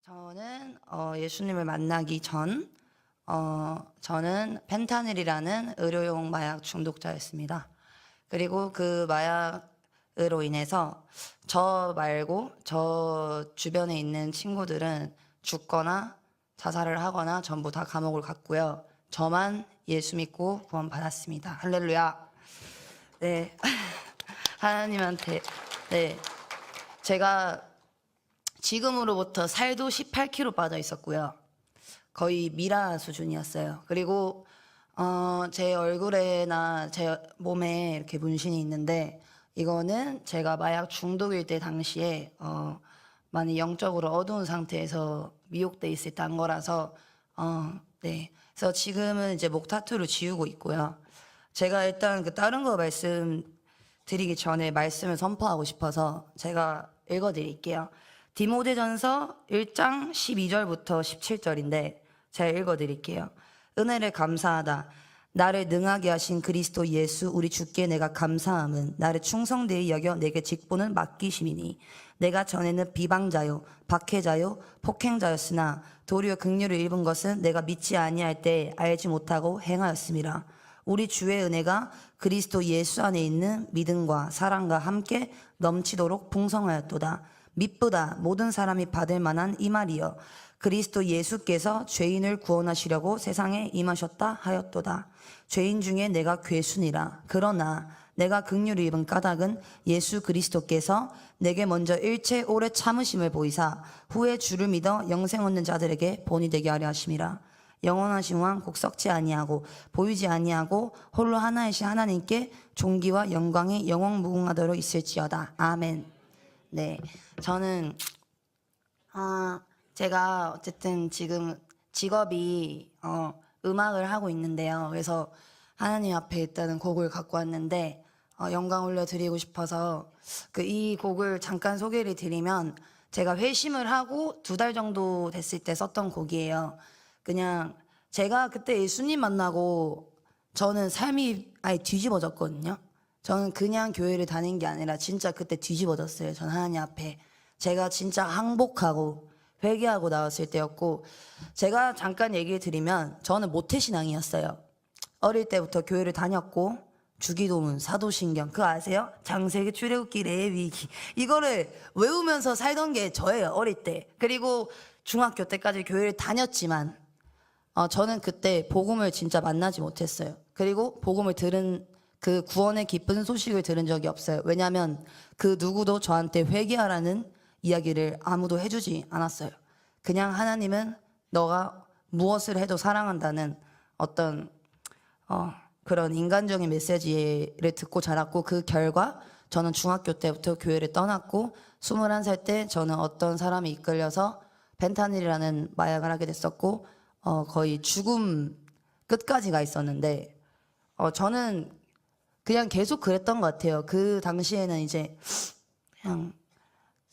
저는 예수님을 만나기 전 저는 펜타닐이라는 의료용 마약 중독자였습니다. 그리고 그 마약으로 인해서 저 말고 저 주변에 있는 친구들은 죽거나 자살을 하거나 전부 다 감옥을 갔고요. 저만 예수 믿고 구원받았습니다. 할렐루야. 네. 하나님한테 네. 제가 지금으로부터 살도 18kg 빠져 있었고요. 거의 미라 수준이었어요. 그리고 제 얼굴에나 제 몸에 이렇게 문신이 있는데 이거는 제가 마약 중독일 때 당시에 많이 영적으로 어두운 상태에서 미혹돼 있을 때 한 거라서 네. 그래서 지금은 이제 목 타투를 지우고 있고요. 제가 일단 그 다른 거 말씀드리기 전에 말씀을 선포하고 싶어서 제가 읽어드릴게요. 디모데전서 1장 12절부터 17절인데 제가 읽어드릴게요. 은혜를 감사하다. 나를 능하게 하신 그리스도 예수 우리 주께 내가 감사함은 나를 충성되이 여겨 내게 직분을 맡기심이니 내가 전에는 비방자요 박해자요 폭행자였으나 도리어 긍휼을 입은 것은 내가 믿지 아니할 때 알지 못하고 행하였음이라. 우리 주의 은혜가 그리스도 예수 안에 있는 믿음과 사랑과 함께 넘치도록 풍성하였도다. 미쁘다 모든 사람이 받을 만한 이 말이여 그리스도 예수께서 죄인을 구원하시려고 세상에 임하셨다 하였도다. 죄인 중에 내가 괴순이라. 그러나 내가 긍휼을 입은 까닭은 예수 그리스도께서 내게 먼저 일체 오래 참으심을 보이사 후에 주를 믿어 영생 얻는 자들에게 본이 되게 하려 하심이라. 영원하신 왕 곧 썩지 아니하고 보이지 아니하고 홀로 하나이신 하나님께 존귀와 영광이 영원 무궁하도록 있을지어다. 아멘. 네, 저는 제가 어쨌든 지금 직업이 음악을 하고 있는데요. 그래서 하나님 앞에 일단은 곡을 갖고 왔는데 영광 올려드리고 싶어서 이 곡을 잠깐 소개를 드리면 제가 회심을 하고 2달 정도 됐을 때 썼던 곡이에요. 그냥 제가 그때 예수님 만나고 저는 삶이 아예 뒤집어졌거든요. 저는 그냥 교회를 다닌 게 아니라 진짜 그때 뒤집어졌어요. 전 하나님 앞에 제가 진짜 항복하고 회개하고 나왔을 때였고, 제가 잠깐 얘기를 드리면 저는 모태신앙이었어요. 어릴 때부터 교회를 다녔고 주기도문, 사도신경 그거 아세요? 창세기, 출애굽기, 레위기 이거를 외우면서 살던 게 저예요. 어릴 때. 그리고 중학교 때까지 교회를 다녔지만 저는 그때 복음을 진짜 만나지 못했어요. 그리고 복음을 들은 그 구원의 기쁜 소식을 들은 적이 없어요. 왜냐하면 그 누구도 저한테 회개하라는 이야기를 아무도 해주지 않았어요. 그냥 하나님은 너가 무엇을 해도 사랑한다는 어떤 그런 인간적인 메시지를 듣고 자랐고, 그 결과 저는 중학교 때부터 교회를 떠났고 21살 때 저는 어떤 사람이 이끌려서 펜타닐이라는 마약을 하게 됐었고 거의 죽음 끝까지 가 있었는데 저는 그냥 계속 그랬던 것 같아요. 그 당시에는 이제 그냥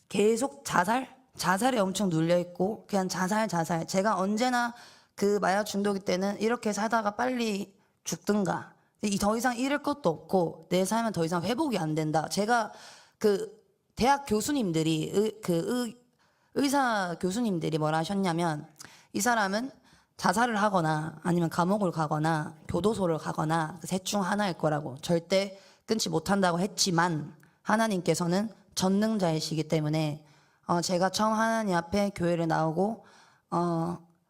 계속 자살에 엄청 눌려있고 그냥 자살. 제가 언제나 그 마약 중독일 때는 이렇게 살다가 빨리 죽든가, 더 이상 잃을 것도 없고 내 삶은 더 이상 회복이 안 된다. 제가 그 대학 교수님들이 의사 교수님들이 뭐라 하셨냐면, 이 사람은 자살을 하거나 아니면 감옥을 가거나 교도소를 가거나 셋 중 하나일 거라고, 절대 끊지 못한다고 했지만 하나님께서는 전능자이시기 때문에 제가 처음 하나님 앞에 교회를 나오고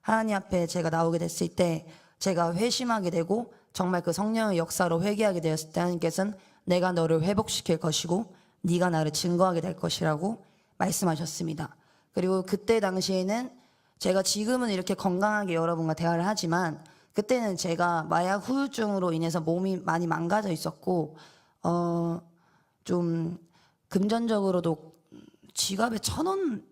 하나님 앞에 제가 나오게 됐을 때 제가 회심하게 되고 정말 그 성령의 역사로 회개하게 되었을 때 하나님께서는 내가 너를 회복시킬 것이고 네가 나를 증거하게 될 것이라고 말씀하셨습니다. 그리고 그때 당시에는 제가 지금은 이렇게 건강하게 여러분과 대화를 하지만 그때는 제가 마약 후유증으로 인해서 몸이 많이 망가져 있었고 좀 금전적으로도 지갑에 1,000원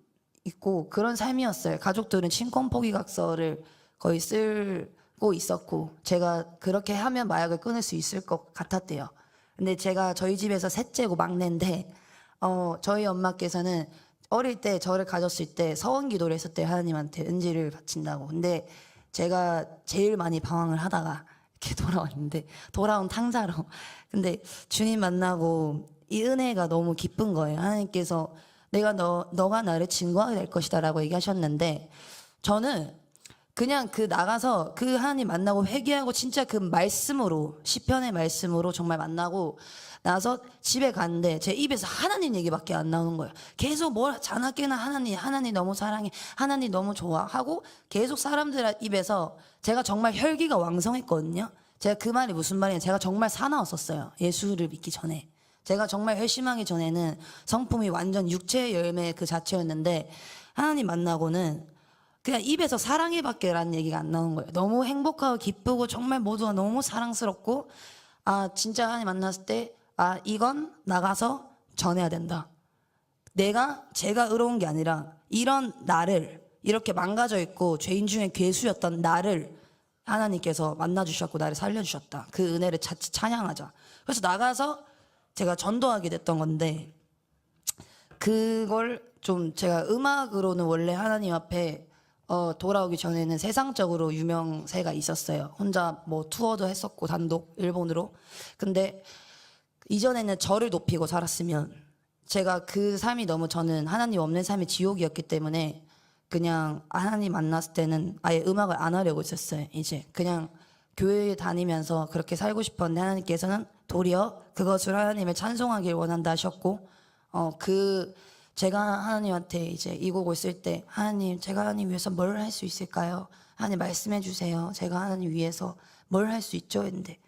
있고 그런 삶이었어요. 가족들은 친권 포기각서를 거의 쓰고 있었고 제가 그렇게 하면 마약을 끊을 수 있을 것 같았대요. 근데 제가 저희 집에서 셋째고 막내인데 저희 엄마께서는 어릴 때 저를 가졌을 때 서원 기도를 했었대요. 하나님한테 은지를 바친다고. 근데 제가 제일 많이 방황을 하다가 이렇게 돌아왔는데, 돌아온 탕자로. 근데 주님 만나고 이 은혜가 너무 기쁜 거예요. 하나님께서 내가 너가 나를 증거하게 될 것이다라고 얘기하셨는데 저는 그냥 그 나가서 그 하나님 만나고 회개하고 진짜 그 말씀으로 시편의 말씀으로 정말 만나고 나서 집에 갔는데 제 입에서 하나님 얘기밖에 안 나오는 거예요. 계속 뭘 자나깨나 하나님 너무 사랑해, 하나님 너무 좋아 하고 계속 사람들 입에서 제가 정말 혈기가 왕성했거든요. 제가 그 말이 무슨 말이냐, 제가 정말 사나웠었어요. 예수를 믿기 전에. 제가 정말 회심하기 전에는 성품이 완전 육체의 열매 그 자체였는데 하나님 만나고는 그냥 입에서 사랑해밖에 라는 얘기가 안 나오는 거예요. 너무 행복하고 기쁘고 정말 모두가 너무 사랑스럽고 아 진짜 하나님 만났을 때 아 이건 나가서 전해야 된다. 제가 의로운 게 아니라 이런 나를 이렇게 망가져 있고 죄인 중에 괴수였던 나를 하나님께서 만나주셨고 나를 살려주셨다. 그 은혜를 찬양하자. 그래서 나가서 제가 전도하게 됐던 건데 그걸 좀 제가 음악으로는 원래 하나님 앞에 돌아오기 전에는 세상적으로 유명세가 있었어요. 혼자 뭐 투어도 했었고 단독 일본으로. 근데 이전에는 저를 높이고 살았으면 제가 그 삶이 너무 저는 하나님 없는 삶이 지옥이었기 때문에 그냥 하나님 만났을 때는 아예 음악을 안 하려고 했었어요. 이제 그냥 교회에 다니면서 그렇게 살고 싶었는데 하나님께서는 도리어 그것을 하나님을 찬송하길 원한다 하셨고 제가 하나님한테 이제 이 곡을 쓸 때 하나님 제가 하나님 위해서 뭘 할 수 있을까요? 하나님 말씀해 주세요. 제가 하나님 위해서 뭘 할 수 있죠? 했는데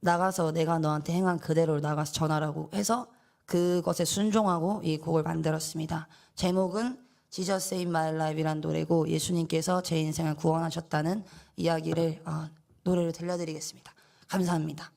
나가서 내가 너한테 행한 그대로 나가서 전하라고 해서 그것에 순종하고 이 곡을 만들었습니다. 제목은 Jesus Saved My Life이란 노래고 예수님께서 제 인생을 구원하셨다는 이야기를 노래를 들려드리겠습니다. 감사합니다.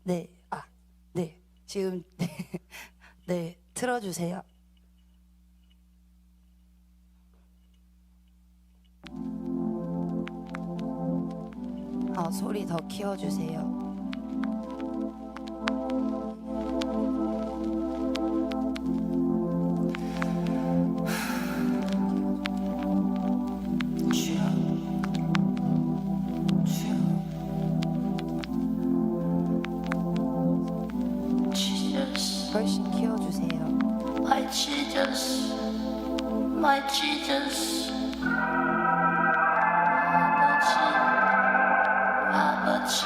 네, 지금 네, 틀어주세요. 소리 더 키워주세요. 훨씬 키워주세요. My Jesus, my Jesus. 아버지.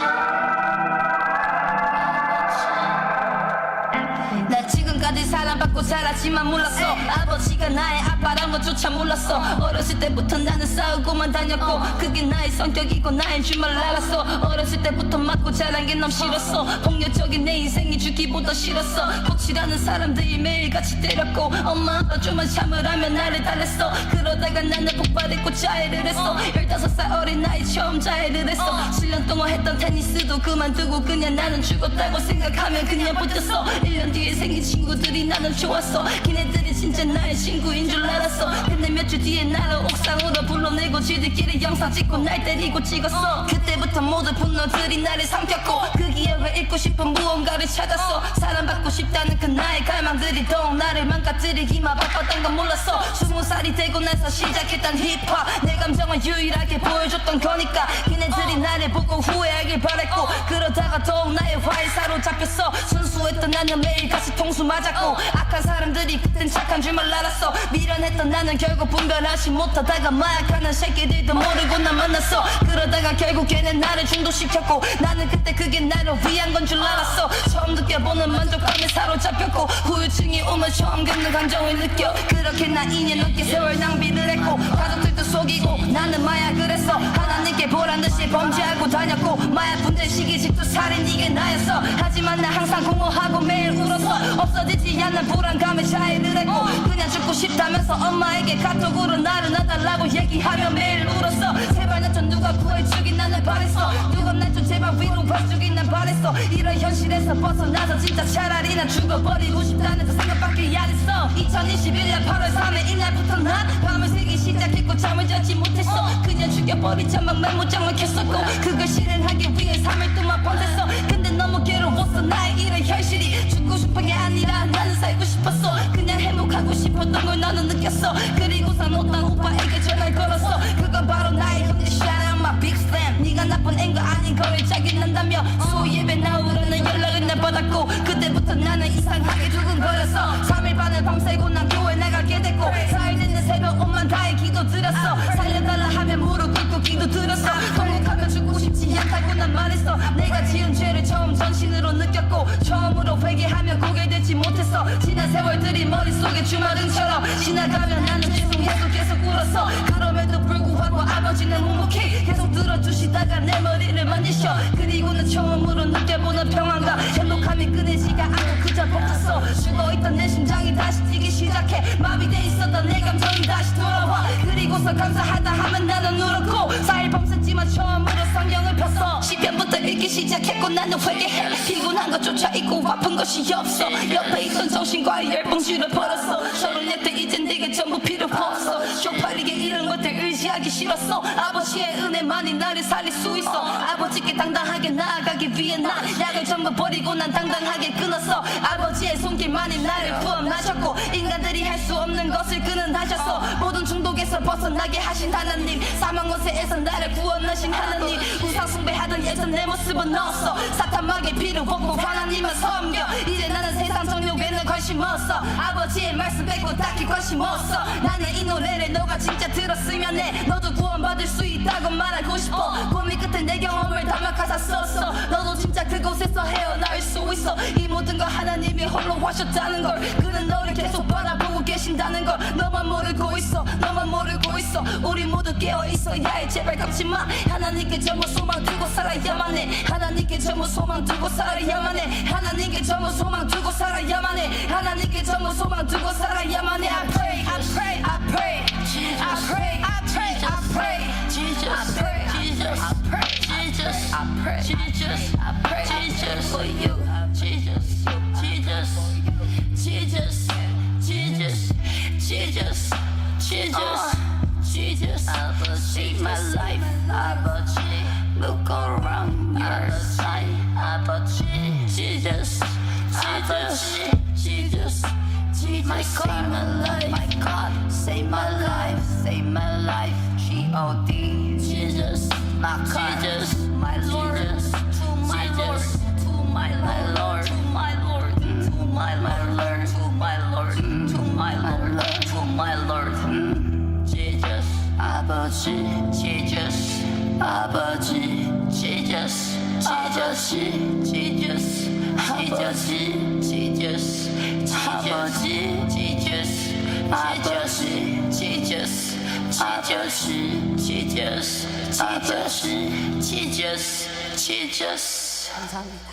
나 지금까지 사랑받고 살았지만 몰랐어. 아버지가 나의 아빠란 것조차 몰랐어. 어렸을 때부터 나는 싸우고만 다녔고 그게 나의 성격이고 나인 줄만 알았어. 어렸을 때부터 맞고 자란 게 너무 싫었어. 폭력적인 내 인생이 죽기보다 싫었어. 코치라는 사람들이 매일같이 때렸고 엄마 아빠 좀만 참으라면 나를 달랬어. 그러다가 나는 폭발했고 자해를 했어. 15살 어린 나이 처음 자해를 했어. 7년 동안 했던 테니스도 그만두고 그냥 나는 죽었다고 생각하면 그냥 버텼어. 1년 뒤에 생긴 친구들이 나는 좋았어. 걔네들이 진짜 나의 친구인 줄 알았어. 근데 몇 주 뒤에 나를 옥상으로 불러내고 지들끼리 영상 찍고 날 때리고 찍었어. 그때부터 모든 분노들이 나를 삼켰고 그 기억을 잊고 싶은 무언가를 찾았어. 사랑받고 싶다는 그 나의 갈망들이 더욱 나를 망가뜨리기만 바빴던 건 몰랐어. 20살이 되고 나서 시작했던 힙합 내 감정을 유일하게 보여줬던 거니까 걔네들이 나를 보고 후회하길 바랬고 그러다가 더욱 나의 화에 사로잡혔어. 순수했던 나는 매일같이 통수 맞았고 악한 사람들이 그땐 착한 줄만 알았어. 미련했던 나는 결국 분별하지 못하다가 마약하는 새끼들도 모르고 나 만났어. 그러다가 결국 걔는 나를 중독시켰고 나는 그때 그게 나를 위한 건 줄 알았어. 처음 느껴보는 만족감에 사로잡혔고 후유증이 오면 처음 겪는 감정을 느껴. 그렇게 나 2년 넘게 세월 낭비를 했고 가족들도 속이고 나는 마약을 했어. 하나님께 보란듯이 범죄하고 다녔고 마약 분들 시기 집도 살인 이게 나였어. 하지만 나 항상 공허하고 매일 울었어. 없어지지 않는 불안감에 자해를 했고 그냥 죽고 싶다면서 엄마에게 카톡으로 나를 놔달라고 얘기하며 매일 울었어. 제발 나 좀 누가 구해주긴 나는 바랬어. 누가 날 좀 제발 위로해주긴 난 바랬어. 이런 현실에서 벗어나서 진짜 차라리 난 죽어버리고 싶다는 그 생각밖에 안 했어. 2021년 8월 3일 이날부터 난 밤을 새기 시작했고 잠을 자지 못했어. 그냥 죽여버리자 막 메모장만 켰었고 그걸 실행하기 위해 3일 동안 번댔어. 근데 너무 괴로웠어. 없었어 나의 이런 현실이. 죽고 싶은 게 아니라 나는 살고 싶었어. 그냥 행복하고 싶었던 걸 나는 느꼈어. 그리고선 어떤 오빠에게 전화를 걸었어. 그건 바로 나의 형제 shout out my big fam. 네가 나쁜 앵거 아닌 거를 자기난다며 수예배 나오라는 연락을 내 받았고 그때부터 나는 이상하게 두근거렸어. 3일 반을 밤새고 난 교회 나가게 됐고 4일 됐는 새벽 옷만 다해 기도 드렸어. 살려달라 하면 무릎 꿇고 기도 들었어. 통곡하며 죽고 싶지 않다고 난 말했어. 내가 지은 죄를 처음 전신으로 느꼈고 처음으로 회개하며 고개 들지 못했어. 지난 세월들이 머릿속에 주마등처럼 지나가면 나는 죄송해도 계속 울었어. 그럼에도 불구하고 아버지는 행복해 계속 들어주시다가 내 머리를 만지셔. 그리고는 처음으로 느껴보는 평안과 행복함이 끊이지가 않고 그저 벅찼어. 죽어있던 내 심장이 다시 뛰기 시작해. 마비돼 있었던 내 감정이 다시 돌아와. 그리고서 감사하다 하면 나는 울었고 4일 밤샜지만 처음으로 성경을 폈어. 시편부터 읽기 시작했고 나는 회개해. 피곤한 것조차 있고 아픈 것이 없어. 옆에 있던 정신과의 열봉지를 벌었어. 34때 이젠 내게 전부 필요 없어. 쇼팔리게 이런 것들 의지하기 싫었어. 아버지의 은혜만이 나를 살릴 수 있어. 아버지께 당당하게 나아가기 위해 난 약을 전부 버리고 난 당당하게 끊었어. 아버지의 손길만이 나를 구원하셨고 인간들이 할 수 없는 것을 그는 하셨어. 모든 중독에서 벗어나게 하신 하나님. 사망 원세에서 나를 구원하신 하나님. 우상 숭배하던 예전 내 모습은 넣었어. 사탄 마귀의 피를 벗고 하나님을 섬겨. 이제 나는 세상 정욕에는 관심 없어. 아버지의 말씀 뱉고 딱히 관심 없어. 나는 이 노래를 너가 진짜 들었으면 해. 너도 구원받을 수 있다고 말하고 싶어. 고민 끝에 내 경험을 담아 가사 썼어. 너도 진짜 그곳에서 헤어나올 수 있어. 이 모든 거 하나님이 홀로 하셨다는 걸. 그는 너를 계속 바라보고 계신다는 걸. 너만 모르고 있어. 너만 모르고 있어. 우리 모두 깨어 있어야 해. 제발 깜지 마. 하나님께 전부 소망 두고 살아야만 해. 하나님께 전부 소망 두고 살아야만 해. 하나님께 전부 소망 두고 살아야만 해. 하나님께 전부 소망 두고 살아야만 해. I pray, I pray, I pray, I pray, I pray, I pray, Jesus, I pray, Jesus, I pray, Jesus, I pray, Jesus, I pray, Jesus for you, Jesus, Jesus, Jesus, Jesus, Jesus, Jesus, Jesus, save my life, 아버지. Look around your side, 아버지. Jesus, Jesus, Jesus, Jesus, save my life, my God, save my life, save my life. G-O-D, Jesus, my God, Jesus, my Lord, to my Lord, to my Lord, to my Lord, to my Lord, to my Lord, to my Lord, to my Lord, Jesus, 아버지, Jesus, 아버지, Jesus, 아버지, Jesus, 아버지, Jesus, 아버지, Jesus, 아버지, Jesus, 아버지, Jesus, 아버지, Jesus, Jesus. 감사합니다.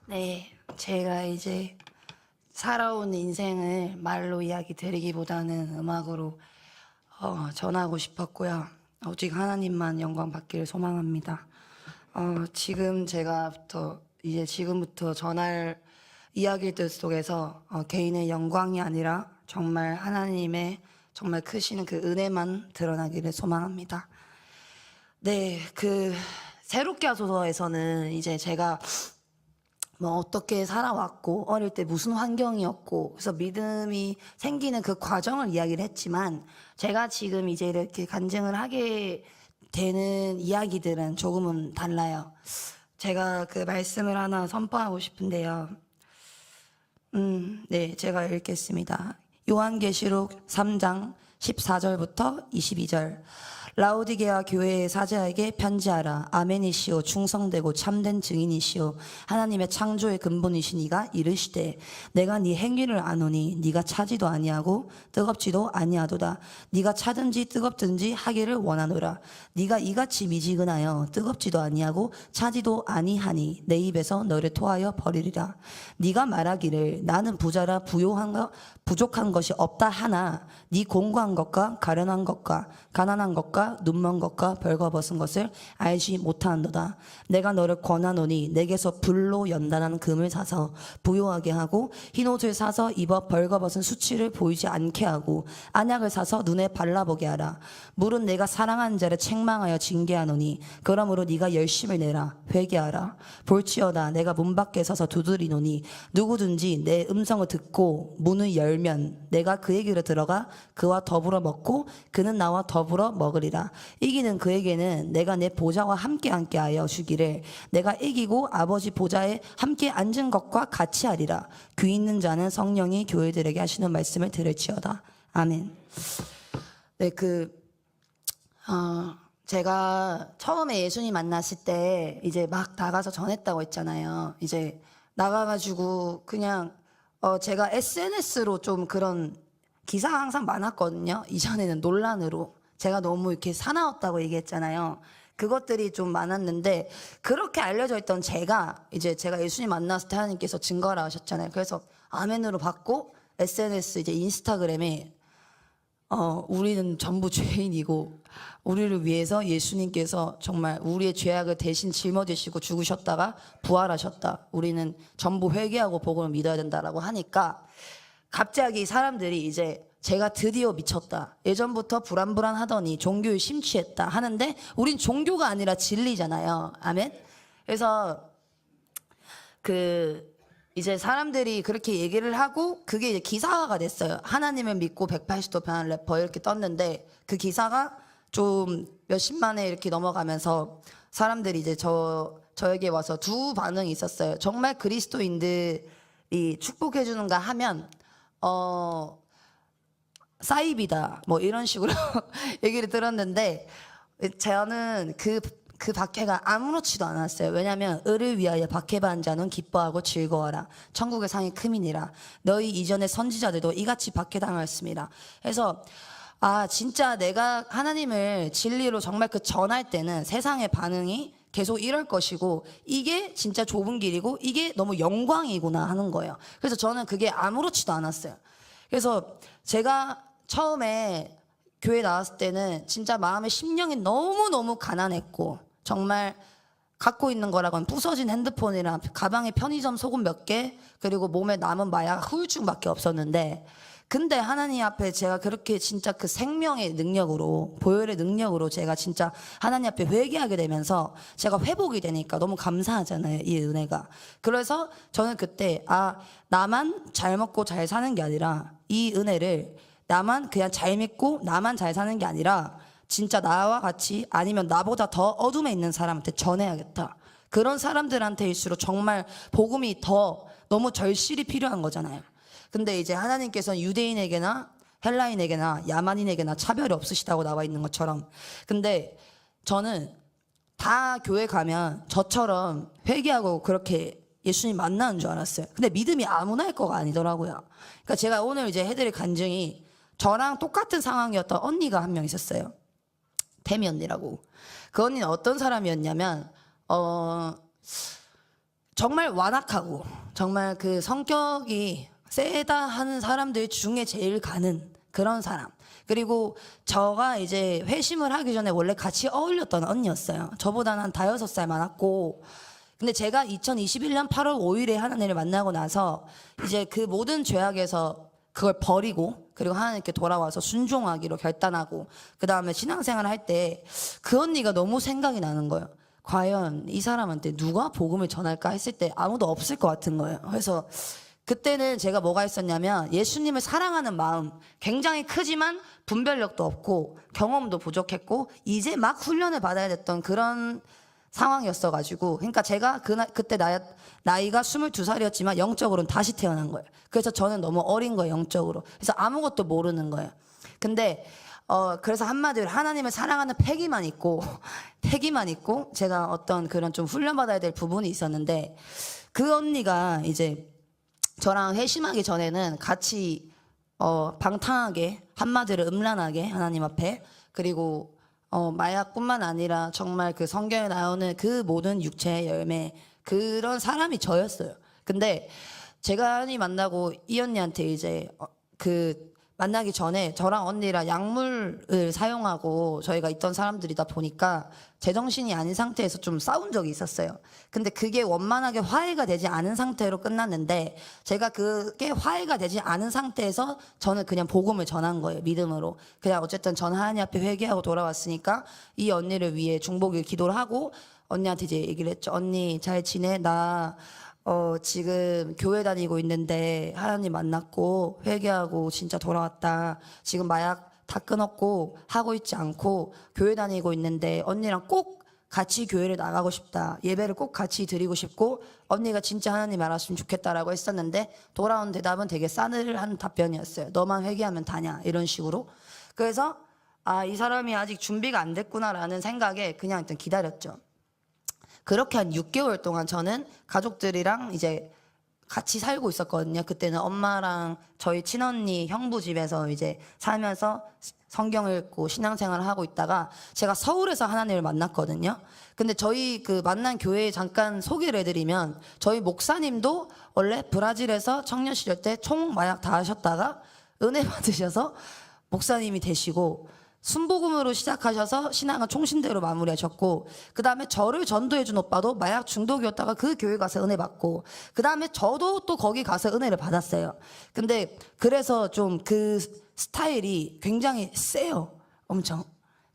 네, 제가 이제 살아온 인생을 말로 이야기 드리기보다는 음악으로 전하고 싶었고요. 오직 하나님만 영광 받기를 소망합니다. 지금 지금부터 전할 이야기들 속에서 개인의 영광이 아니라 정말 하나님의 정말 크시는 그 은혜만 드러나기를 소망합니다. 네, 그 새롭게 하소서에서는 이제 제가 뭐 어떻게 살아왔고 어릴 때 무슨 환경이었고 그래서 믿음이 생기는 그 과정을 이야기를 했지만 제가 지금 이제 이렇게 간증을 하게 되는 이야기들은 조금은 달라요. 제가 그 말씀을 하나 선포하고 싶은데요. 네, 제가 읽겠습니다. 요한계시록 3장 14절부터 22절. 라오디게아 교회의 사제에게 편지하라. 아멘이시오 충성되고 참된 증인이시오 하나님의 창조의 근본이시니가 이르시되 내가 네 행위를 아노니 네가 차지도 아니하고 뜨겁지도 아니하도다. 네가 차든지 뜨겁든지 하기를 원하노라. 네가 이같이 미지근하여 뜨겁지도 아니하고 차지도 아니하니 내 입에서 너를 토하여 버리리라. 네가 말하기를 나는 부자라 부족한 것이 없다 하나 네 공고한 것과 가련한 것과 가난한 것과 것과 눈먼 것과 벌거벗은 것을 알지 못하는도다. 내가 너를 권하노니 내게서 불로 연단한 금을 사서 부요하게 하고 흰옷을 사서 입어 벌거벗은 수치를 보이지 않게 하고 안약을 사서 눈에 발라보게 하라. 물은 내가 사랑하는 자를 책망하여 징계하노니 그러므로 네가 열심을 내라. 회개하라. 볼지어다 내가 문 밖에 서서 두드리노니 누구든지 내 음성을 듣고 문을 열면 내가 그에게로 들어가 그와 더불어 먹고 그는 나와 더불어 먹으리라. 이기는 그에게는 내가 내 보좌와 함께 하여 주기를 내가 이기고 아버지 보좌에 함께 앉은 것과 같이 하리라. 귀 있는 자는 성령이 교회들에게 하시는 말씀을 들을지어다. 아멘. 네, 제가 처음에 예수님 만났을 때 이제 막 나가서 전했다고 했잖아요. 이제 나가가지고 그냥 제가 SNS로 좀 그런 기사가 항상 많았거든요. 이전에는 논란으로 제가 너무 이렇게 사나웠다고 얘기했잖아요. 그것들이 좀 많았는데 그렇게 알려져 있던 제가 예수님 만났을 때 하나님께서 증거를 하셨잖아요. 그래서 아멘으로 받고 SNS 이제 인스타그램에 우리는 전부 죄인이고 우리를 위해서 예수님께서 정말 우리의 죄악을 대신 짊어지시고 죽으셨다가 부활하셨다. 우리는 전부 회개하고 복음을 믿어야 된다라고 하니까 갑자기 사람들이 이제 제가 드디어 미쳤다. 예전부터 불안불안하더니 종교에 심취했다 하는데 우린 종교가 아니라 진리잖아요. 아멘. 그래서 이제 사람들이 그렇게 얘기를 하고 그게 이제 기사화가 됐어요. 하나님을 믿고 180도 변한 래퍼 이렇게 떴는데 그 기사가 좀 몇십만에 이렇게 넘어가면서 사람들이 이제 저에게 와서 두 반응이 있었어요. 정말 그리스도인들이 축복해 주는가 하면 사이비다 뭐 이런 식으로 얘기를 들었는데 저는 그 박해가 아무렇지도 않았어요. 왜냐하면 을을 위하여 박해받은 자는 기뻐하고 즐거워라. 천국의 상이 크미니라. 너희 이전의 선지자들도 이같이 박해당하였습니다. 그래서 진짜 내가 하나님을 진리로 정말 전할 때는 세상의 반응이 계속 이럴 것이고 이게 진짜 좁은 길이고 이게 너무 영광이구나 하는 거예요. 그래서 저는 그게 아무렇지도 않았어요. 그래서 제가 처음에 교회 나왔을 때는 진짜 마음의 심령이 너무너무 가난했고 정말 갖고 있는 거라고는 부서진 핸드폰이랑 가방에 편의점 소금 몇 개 그리고 몸에 남은 마약 후유증밖에 없었는데 근데 하나님 앞에 제가 그렇게 진짜 그 생명의 능력으로 보혈의 능력으로 제가 진짜 하나님 앞에 회개하게 되면서 제가 회복이 되니까 너무 감사하잖아요. 이 은혜가. 그래서 저는 그때 나만 잘 먹고 잘 사는 게 아니라 이 은혜를 나만 그냥 잘 믿고 나만 잘 사는 게 아니라 진짜 나와 같이 아니면 나보다 더 어둠에 있는 사람한테 전해야겠다. 그런 사람들한테일수록 정말 복음이 더 너무 절실히 필요한 거잖아요. 근데 이제 하나님께서는 유대인에게나 헬라인에게나 야만인에게나 차별이 없으시다고 나와 있는 것처럼 근데 저는 다 교회 가면 저처럼 회개하고 그렇게 예수님 만나는 줄 알았어요. 근데 믿음이 아무나 할 거가 아니더라고요. 그러니까 제가 오늘 이제 해드릴 간증이 저랑 똑같은 상황이었던 언니가 한 명 있었어요. 태미 언니라고. 그 언니는 어떤 사람이었냐면 정말 완악하고 정말 그 성격이 세다 하는 사람들 중에 제일 가는 그런 사람. 그리고 저가 이제 회심을 하기 전에 원래 같이 어울렸던 언니였어요. 저보다는 한 5살 많았고 근데 제가 2021년 8월 5일에 하나님을 만나고 나서 이제 그 모든 죄악에서 그걸 버리고 그리고 하나님께 돌아와서 순종하기로 결단하고 그 다음에 신앙생활을 할 때 그 언니가 너무 생각이 나는 거예요. 과연 이 사람한테 누가 복음을 전할까 했을 때 아무도 없을 것 같은 거예요. 그래서 그때는 제가 뭐가 있었냐면 예수님을 사랑하는 마음 굉장히 크지만 분별력도 없고 경험도 부족했고 이제 막 훈련을 받아야 됐던 그런 상황이었어가지고 그러니까 제가 그때 나이가 22살이었지만 영적으로는 다시 태어난 거예요. 그래서 저는 너무 어린 거예요. 영적으로. 그래서 아무것도 모르는 거예요. 근데 그래서 한마디로 하나님을 사랑하는 패기만 있고 제가 어떤 그런 좀 훈련받아야 될 부분이 있었는데 그 언니가 이제 저랑 회심하기 전에는 같이 방탕하게 한마디로 음란하게 하나님 앞에 그리고 마약뿐만 아니라 정말 그 성경에 나오는 그 모든 육체의 열매 그런 사람이 저였어요. 근데 제가 하나님 만나고 이 언니한테 이제 그 만나기 전에 저랑 언니랑 약물을 사용하고 저희가 있던 사람들이다 보니까 제정신이 아닌 상태에서 좀 싸운 적이 있었어요. 근데 그게 원만하게 화해가 되지 않은 상태로 끝났는데 제가 그게 화해가 되지 않은 상태에서 저는 그냥 복음을 전한 거예요. 믿음으로. 그냥 어쨌든 전 하나님 앞에 회개하고 돌아왔으니까 이 언니를 위해 중보기를 기도를 하고 언니한테 이제 얘기를 했죠. 언니 잘 지내? 나 지금 교회 다니고 있는데 하나님 만났고 회개하고 진짜 돌아왔다. 지금 마약 다 끊었고 하고 있지 않고 교회 다니고 있는데 언니랑 꼭 같이 교회를 나가고 싶다. 예배를 꼭 같이 드리고 싶고 언니가 진짜 하나님 알았으면 좋겠다라고 했었는데 돌아온 대답은 되게 싸늘한 답변이었어요. 너만 회개하면 다냐 이런 식으로. 그래서 아, 이 사람이 아직 준비가 안 됐구나라는 생각에 그냥 일단 기다렸죠. 그렇게 한 6개월 동안 저는 가족들이랑 이제 같이 살고 있었거든요. 그때는 엄마랑 저희 친언니 형부 집에서 이제 살면서 성경을 읽고 신앙생활을 하고 있다가 제가 서울에서 하나님을 만났거든요. 근데 저희 그 만난 교회 잠깐 소개를 해드리면 저희 목사님도 원래 브라질에서 청년 시절 때 총 마약 다 하셨다가 은혜 받으셔서 목사님이 되시고 순복음으로 시작하셔서 신앙은 총신대로 마무리하셨고 그 다음에 저를 전도해준 오빠도 마약 중독이었다가 그 교회 가서 은혜 받고 그 다음에 저도 또 거기 가서 은혜를 받았어요. 근데 그래서 좀 그 스타일이 굉장히 세요. 엄청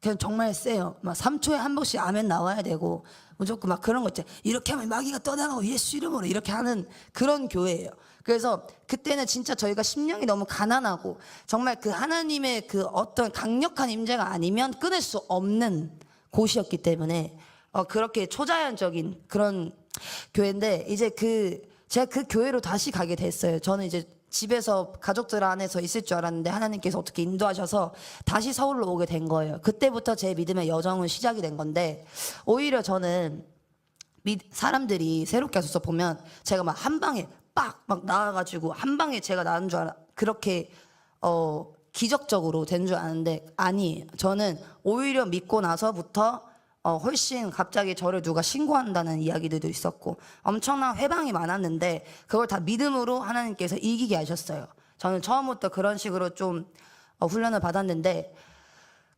그냥 정말 세요. 막 3초에 한 번씩 아멘 나와야 되고 무조건 막 그런 거 있죠. 이렇게 하면 마귀가 떠나가고 예수 이름으로 이렇게 하는 그런 교회예요. 그래서 그때는 진짜 저희가 심령이 너무 가난하고 정말 그 하나님의 그 어떤 강력한 임재가 아니면 끊을 수 없는 곳이었기 때문에 그렇게 초자연적인 그런 교회인데 이제 제가 그 교회로 다시 가게 됐어요. 저는 이제 집에서 가족들 안에서 있을 줄 알았는데 하나님께서 어떻게 인도하셔서 다시 서울로 오게 된 거예요. 그때부터 제 믿음의 여정은 시작이 된 건데 오히려 저는 사람들이 새롭게 와서 보면 제가 막 한 방에 막 나와가지고 한 방에 제가 나은 줄 그렇게 기적적으로 된 줄 아는데 아니에요. 저는 오히려 믿고 나서부터 훨씬 갑자기 저를 누가 신고한다는 이야기들도 있었고 엄청난 회방이 많았는데 그걸 다 믿음으로 하나님께서 이기게 하셨어요. 저는 처음부터 그런 식으로 좀 훈련을 받았는데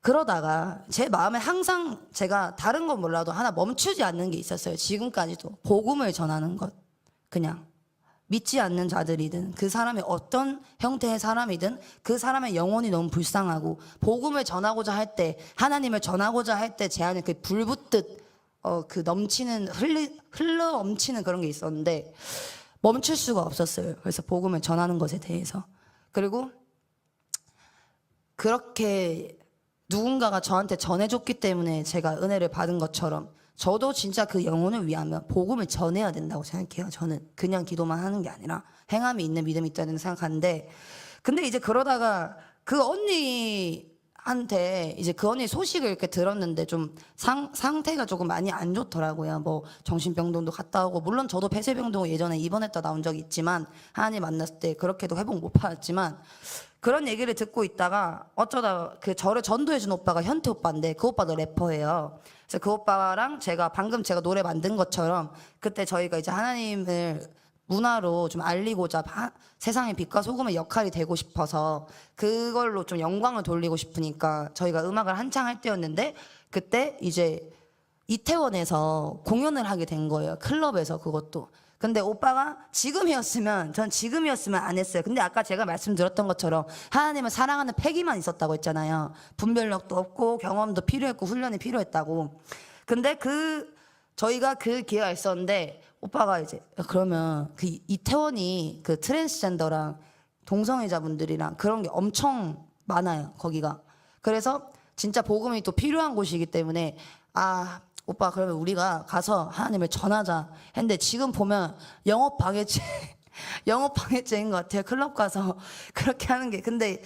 그러다가 제 마음에 항상 제가 다른 건 몰라도 하나 멈추지 않는 게 있었어요. 지금까지도 복음을 전하는 것. 그냥 믿지 않는 자들이든 그 사람이 어떤 형태의 사람이든 그 사람의 영혼이 너무 불쌍하고 복음을 전하고자 할 때 하나님을 전하고자 할 때 제 안에 그 불붙듯 그 넘치는 흘러 넘치는 그런 게 있었는데 멈출 수가 없었어요. 그래서 복음을 전하는 것에 대해서 그리고 그렇게 누군가가 저한테 전해줬기 때문에 제가 은혜를 받은 것처럼 저도 진짜 그 영혼을 위하면 복음을 전해야 된다고 생각해요. 저는 그냥 기도만 하는 게 아니라 행함이 있는 믿음이 있다는 생각하는데 근데 이제 그러다가 그 언니한테 이제 그 언니 소식을 이렇게 들었는데 좀 상태가 조금 많이 안 좋더라고요. 뭐 정신병동도 갔다 오고 물론 저도 폐쇄병동 예전에 입원했다 나온 적이 있지만 하나님 만났을 때 그렇게도 회복 못 받았지만 그런 얘기를 듣고 있다가 어쩌다 그 저를 전도해준 오빠가 현태 오빠인데 그 오빠도 래퍼예요. 그래서 그 오빠랑 제가 방금 제가 노래 만든 것처럼 그때 저희가 이제 하나님을 문화로 좀 알리고자 세상의 빛과 소금의 역할이 되고 싶어서 그걸로 좀 영광을 돌리고 싶으니까 저희가 음악을 한창 할 때였는데 그때 이제 이태원에서 공연을 하게 된 거예요. 클럽에서 그것도. 근데 오빠가 지금이었으면 안 했어요. 근데 아까 제가 말씀드렸던 것처럼 하나님은 사랑하는 패기만 있었다고 했잖아요. 분별력도 없고 경험도 필요했고 훈련이 필요했다고. 근데 저희가 그 기회가 있었는데 오빠가 이제 그러면 그 이태원이 그 트랜스젠더랑 동성애자분들이랑 그런 게 엄청 많아요. 거기가. 그래서 진짜 복음이 또 필요한 곳이기 때문에 오빠 그러면 우리가 가서 하나님을 전하자 했는데 지금 보면 영업방해죄인 것 같아요. 클럽 가서 그렇게 하는 게. 근데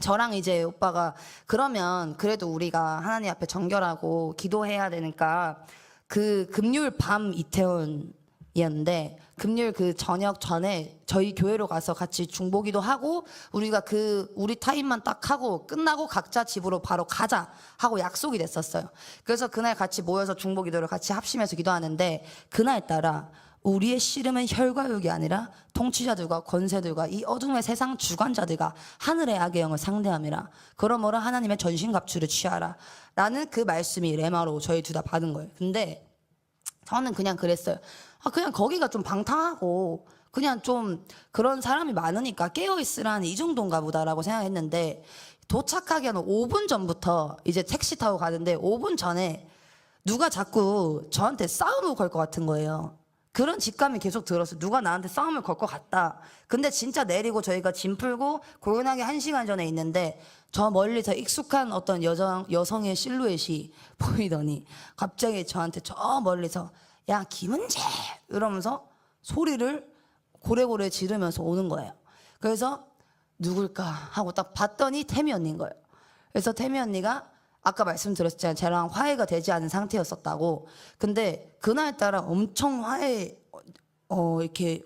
저랑 이제 오빠가 그러면 그래도 우리가 하나님 앞에 정결하고 기도해야 되니까 그 금요일 밤 이태원이었는데 금요일 그 저녁 전에 저희 교회로 가서 같이 중보기도 하고 우리가 우리 타임만 딱 하고 끝나고 각자 집으로 바로 가자 하고 약속이 됐었어요. 그래서 그날 같이 모여서 중보기도를 같이 합심해서 기도하는데 그날따라 우리의 씨름은 혈과육이 아니라 통치자들과 권세들과 이 어둠의 세상 주관자들과 하늘의 악의 영을 상대함이라. 그러므로 하나님의 전신갑주를 취하라. 라는 그 말씀이 레마로 저희 둘 다 받은 거예요. 근데 저는 그냥 그랬어요. 그냥 거기가 좀 방탕하고 그냥 좀 그런 사람이 많으니까 깨어있으라는 이 정도인가 보다라고 생각했는데, 도착하기 한 5분 전부터 이제 택시 타고 가는데 5분 전에 누가 자꾸 저한테 싸움을 걸 것 같은 거예요. 그런 직감이 계속 들었어요. 누가 나한테 싸움을 걸 것 같다. 근데 진짜 내리고 저희가 짐 풀고 고요하게 1시간 전에 있는데 저 멀리서 익숙한 어떤 여성의 실루엣이 보이더니 갑자기 저한테 저 멀리서 야 김은재 이러면서 소리를 고래고래 지르면서 오는 거예요. 그래서 누굴까 하고 딱 봤더니 태미 언니인 거예요. 그래서 태미 언니가 아까 말씀드렸잖아요. 저랑 화해가 되지 않은 상태였었다고. 근데 그날따라 엄청 이렇게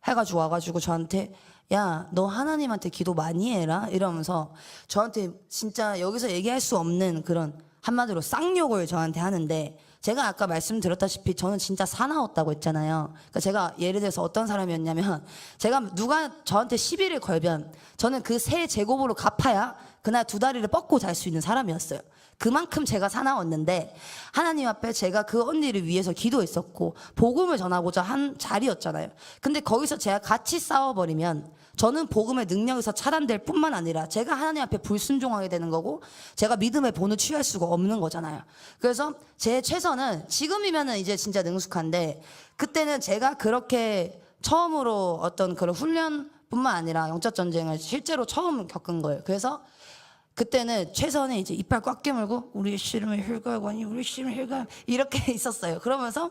해가지고 와가지고 저한테 야, 너 하나님한테 기도 많이 해라 이러면서 저한테 진짜 여기서 얘기할 수 없는 그런 한마디로 쌍욕을 저한테 하는데, 제가 아까 말씀드렸다시피 저는 진짜 사나웠다고 했잖아요. 그러니까 제가 예를 들어서 어떤 사람이었냐면, 제가 누가 저한테 시비를 걸면 저는 그 세 제곱으로 갚아야 그날 두 다리를 뻗고 잘 수 있는 사람이었어요. 그만큼 제가 사나웠는데 하나님 앞에 제가 그 언니를 위해서 기도했었고 복음을 전하고자 한 자리였잖아요. 근데 거기서 제가 같이 싸워버리면 저는 복음의 능력에서 차단될 뿐만 아니라 제가 하나님 앞에 불순종하게 되는 거고 제가 믿음의 본을 취할 수가 없는 거잖아요. 그래서 제 최선은, 지금이면은 이제 진짜 능숙한데 그때는 제가 그렇게 처음으로 어떤 그런 훈련뿐만 아니라 영적 전쟁을 실제로 처음 겪은 거예요. 그래서 그때는 최선의 이제 이빨 꽉 깨물고 우리의 씨름을 혈과하고 아니 우리 씨름을 혈과 이렇게 있었어요. 그러면서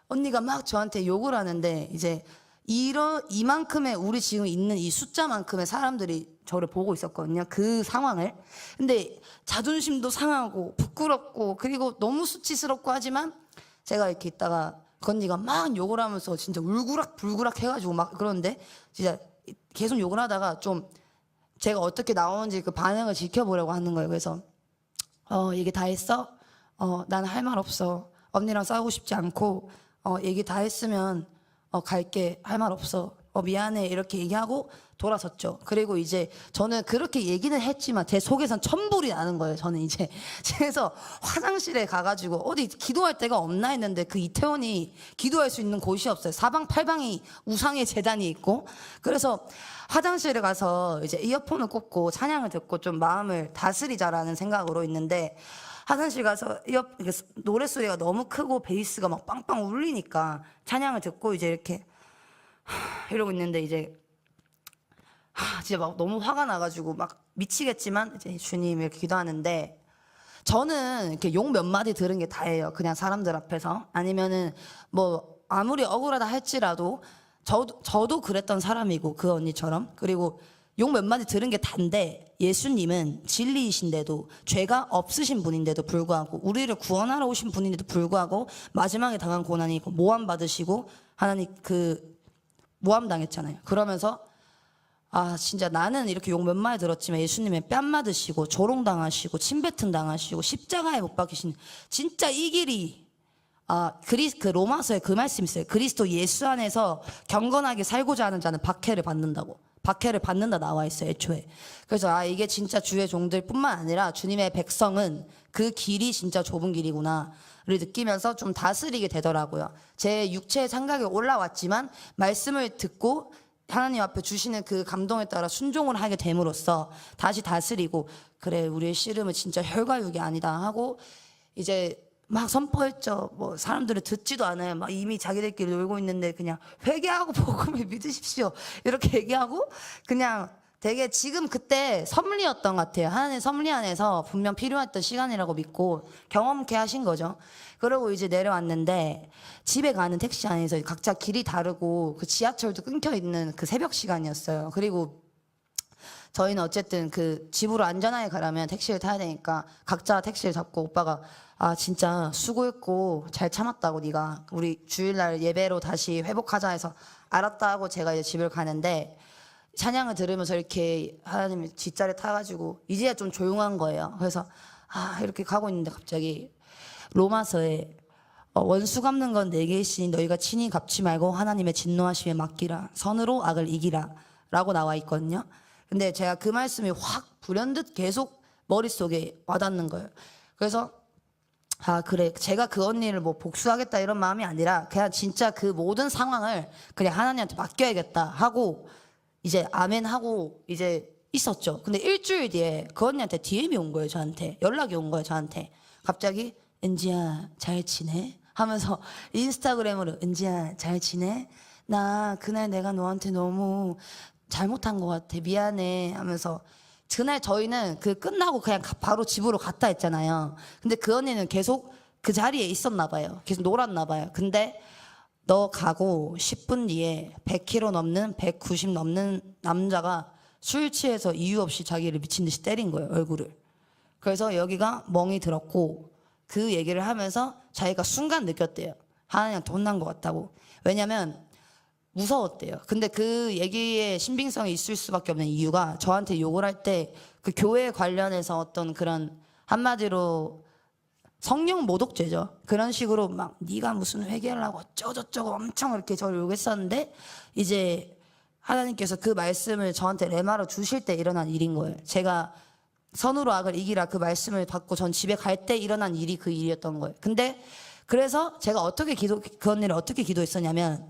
언니가 막 저한테 욕을 하는데 이제 이만큼의 우리 지금 있는 이 숫자만큼의 사람들이 저를 보고 있었거든요. 그 상황을. 근데 자존심도 상하고 부끄럽고 그리고 너무 수치스럽고 하지만 제가 이렇게 있다가 그 언니가 막 욕을 하면서 진짜 울그락불그락 해가지고 막 그러는데 진짜 계속 욕을 하다가 좀 제가 어떻게 나오는지 그 반응을 지켜보려고 하는 거예요. 그래서 얘기 다 했어? 난 할 말 없어. 언니랑 싸우고 싶지 않고 얘기 다 했으면 갈게. 할 말 없어. 미안해. 이렇게 얘기하고 돌아섰죠. 그리고 이제 저는 그렇게 얘기는 했지만 제 속에선 천불이 나는 거예요. 저는 이제 그래서 화장실에 가가지고 어디 기도할 데가 없나 했는데 그 이태원이 기도할 수 있는 곳이 없어요. 사방팔방이 우상의 재단이 있고. 그래서 화장실에 가서 이제 이어폰을 꽂고 찬양을 듣고 좀 마음을 다스리자라는 생각으로 있는데, 화장실 가서 노랫소리가 너무 크고 베이스가 막 빵빵 울리니까 찬양을 듣고 이제 이렇게 이러고 있는데 이제 진짜 막 너무 화가 나가지고 막 미치겠지만 이제 주님 이렇게 기도하는데, 저는 이렇게 욕 몇 마디 들은 게 다예요. 그냥 사람들 앞에서. 아니면은 뭐 아무리 억울하다 할지라도 저도 그랬던 사람이고 그 언니처럼. 그리고 욕 몇 마디 들은 게 단데 예수님은 진리이신데도 죄가 없으신 분인데도 불구하고 우리를 구원하러 오신 분인데도 불구하고 마지막에 당한 고난이 모함 받으시고 하나님 모함 당했잖아요. 그러면서 진짜 나는 이렇게 욕 몇 마디 들었지만 예수님의 뺨 맞으시고 조롱당하시고 침뱉음 당하시고 십자가에 못 박히신 진짜 이 길이 그 로마서에 그 말씀이 있어요. 그리스도 예수 안에서 경건하게 살고자 하는 자는 박해를 받는다고. 박해를 받는다 나와 있어요, 애초에. 그래서 이게 진짜 주의 종들 뿐만 아니라 주님의 백성은 그 길이 진짜 좁은 길이구나를 느끼면서 좀 다스리게 되더라고요. 제 육체의 생각이 올라왔지만 말씀을 듣고 하나님 앞에 주시는 그 감동에 따라 순종을 하게 됨으로써 다시 다스리고, 그래 우리의 씨름은 진짜 혈과육이 아니다 하고 이제 막 선포했죠. 뭐 사람들은 듣지도 않아요. 막 이미 자기들끼리 놀고 있는데 그냥 회개하고 복음을 믿으십시오 이렇게 얘기하고 그냥 되게 지금 그때 섭리였던 것 같아요. 하나님 섭리 안에서 분명 필요했던 시간이라고 믿고 경험케 하신 거죠. 그러고 이제 내려왔는데 집에 가는 택시 안에서 각자 길이 다르고 그 지하철도 끊겨 있는 그 새벽 시간이었어요. 그리고 저희는 어쨌든 그 집으로 안전하게 가려면 택시를 타야 되니까 각자 택시를 잡고 오빠가 진짜 수고했고 잘 참았다고 네가 우리 주일날 예배로 다시 회복하자 해서 알았다 하고 제가 이제 집을 가는데 찬양을 들으면서 이렇게 하나님 뒷자리에 타가지고 이제야 좀 조용한 거예요. 그래서 이렇게 가고 있는데 갑자기 로마서에 원수 갚는 건 내게 있으니 너희가 친히 갚지 말고 하나님의 진노하심에 맡기라. 선으로 악을 이기라 라고 나와 있거든요. 근데 제가 그 말씀이 확 불현듯 계속 머릿속에 와닿는 거예요. 그래서 아 그래, 제가 그 언니를 뭐 복수하겠다 이런 마음이 아니라 그냥 진짜 그 모든 상황을 그냥 하나님한테 맡겨야겠다 하고 이제 아멘 하고 이제 있었죠. 근데 일주일 뒤에 그 언니한테 DM이 온 거예요. 저한테 연락이 온 거예요. 저한테 갑자기 은지야 잘 지내? 하면서 인스타그램으로 은지야 잘 지내? 나 그날 내가 너한테 너무 잘못한 것 같아, 미안해 하면서. 그날 저희는 그 끝나고 그냥 바로 집으로 갔다 했잖아요. 근데 그 언니는 계속 그 자리에 있었나 봐요. 계속 놀았나 봐요. 근데 너 가고 10분 뒤에 100kg 넘는 190 넘는 남자가 술 취해서 이유 없이 자기를 미친 듯이 때린 거예요, 얼굴을. 그래서 여기가 멍이 들었고 그 얘기를 하면서 자기가 순간 느꼈대요. 하나님한테 혼난 것 같다고. 왜냐면 무서웠대요. 근데 그 얘기에 신빙성이 있을 수밖에 없는 이유가 저한테 욕을 할 때 그 교회 관련해서 어떤 그런 한마디로 성령 모독죄죠. 그런 식으로 막 네가 무슨 회개하려고 어쩌고저쩌고 엄청 이렇게 저를 욕했었는데 이제 하나님께서 그 말씀을 저한테 레마로 주실 때 일어난 일인 거예요. 제가 선으로 악을 이기라 그 말씀을 받고 전 집에 갈 때 일어난 일이 그 일이었던 거예요. 근데 그래서 제가 그 언니를 어떻게 기도했었냐면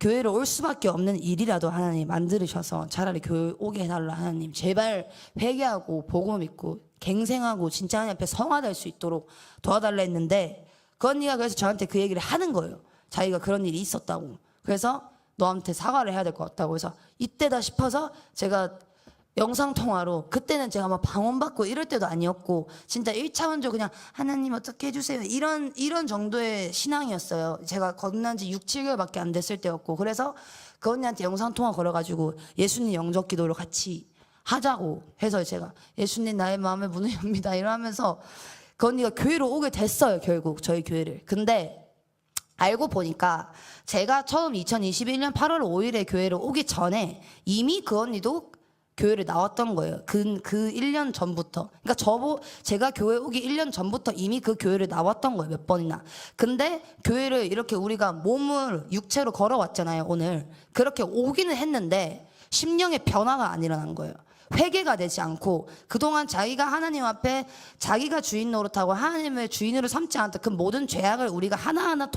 교회를 올 수밖에 없는 일이라도 하나님 만들으셔서 차라리 교회 오게 해달라. 하나님 제발 회개하고 복음 믿고 갱생하고 진짜 하나님 앞에 성화될 수 있도록 도와달라 했는데 그 언니가 그래서 저한테 그 얘기를 하는 거예요. 자기가 그런 일이 있었다고. 그래서 너한테 사과를 해야 될 것 같다고 해서 이때다 싶어서 제가 영상통화로, 그때는 제가 막 방언받고 이럴 때도 아니었고 진짜 1차원적으로 그냥 하나님 어떻게 해주세요 이런 정도의 신앙이었어요. 제가 건넌 지 6, 7개월밖에 안 됐을 때였고. 그래서 그 언니한테 영상통화 걸어가지고 예수님 영접 기도를 같이 하자고 해서 제가 예수님 나의 마음의 문을 엽니다 이러면서 그 언니가 교회로 오게 됐어요. 결국 저희 교회를. 근데 알고 보니까 제가 처음 2021년 8월 5일에 교회를 오기 전에 이미 그 언니도 교회를 나왔던 거예요. 그 1년 전부터. 그러니까 제가 교회 오기 1년 전부터 이미 그 교회를 나왔던 거예요. 몇 번이나. 근데 교회를 이렇게 우리가 몸을 육체로 걸어왔잖아요. 오늘. 그렇게 오기는 했는데 심령의 변화가 안 일어난 거예요. 회개가 되지 않고 그동안 자기가 하나님 앞에 자기가 주인 노릇하고 하나님을 주인으로 삼지 않았던 그 모든 죄악을 우리가 하나하나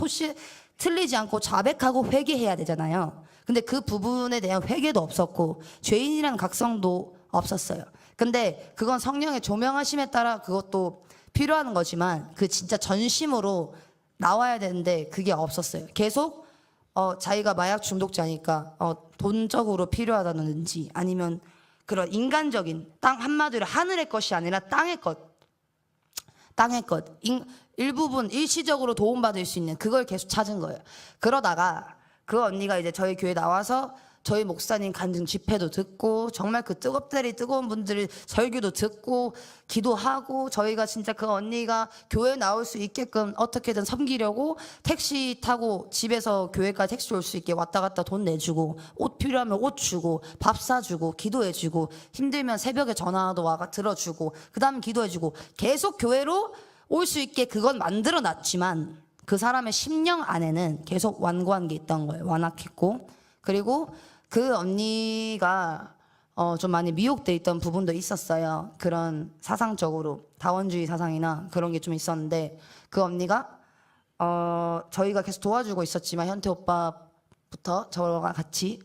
틀리지 않고 자백하고 회개해야 되잖아요. 근데 그 부분에 대한 회개도 없었고 죄인이라는 각성도 없었어요. 근데 그건 성령의 조명하심에 따라 그것도 필요한 거지만 그 진짜 전심으로 나와야 되는데 그게 없었어요. 계속 자기가 마약 중독자니까 돈적으로 필요하다든지 아니면 그런 인간적인 한마디로 하늘의 것이 아니라 땅의 것 일부분 일시적으로 도움받을 수 있는 그걸 계속 찾은 거예요. 그러다가 그 언니가 이제 저희 교회 나와서 저희 목사님 간증 집회도 듣고 정말 그 뜨거운 분들이 설교도 듣고 기도하고 저희가 진짜 그 언니가 교회 나올 수 있게끔 어떻게든 섬기려고 택시 타고 집에서 교회까지 택시 올 수 있게 왔다 갔다 돈 내주고 옷 필요하면 옷 주고 밥 사주고 기도해주고 힘들면 새벽에 전화도 와가 들어주고 그 다음 기도해주고 계속 교회로 올 수 있게 그건 만들어 놨지만 그 사람의 심령 안에는 계속 완고한 게 있던 거예요. 완악했고. 그리고 그 언니가 좀 많이 미혹돼 있던 부분도 있었어요. 그런 사상적으로 다원주의 사상이나 그런 게 좀 있었는데 그 언니가 저희가 계속 도와주고 있었지만 현태 오빠부터 저와 같이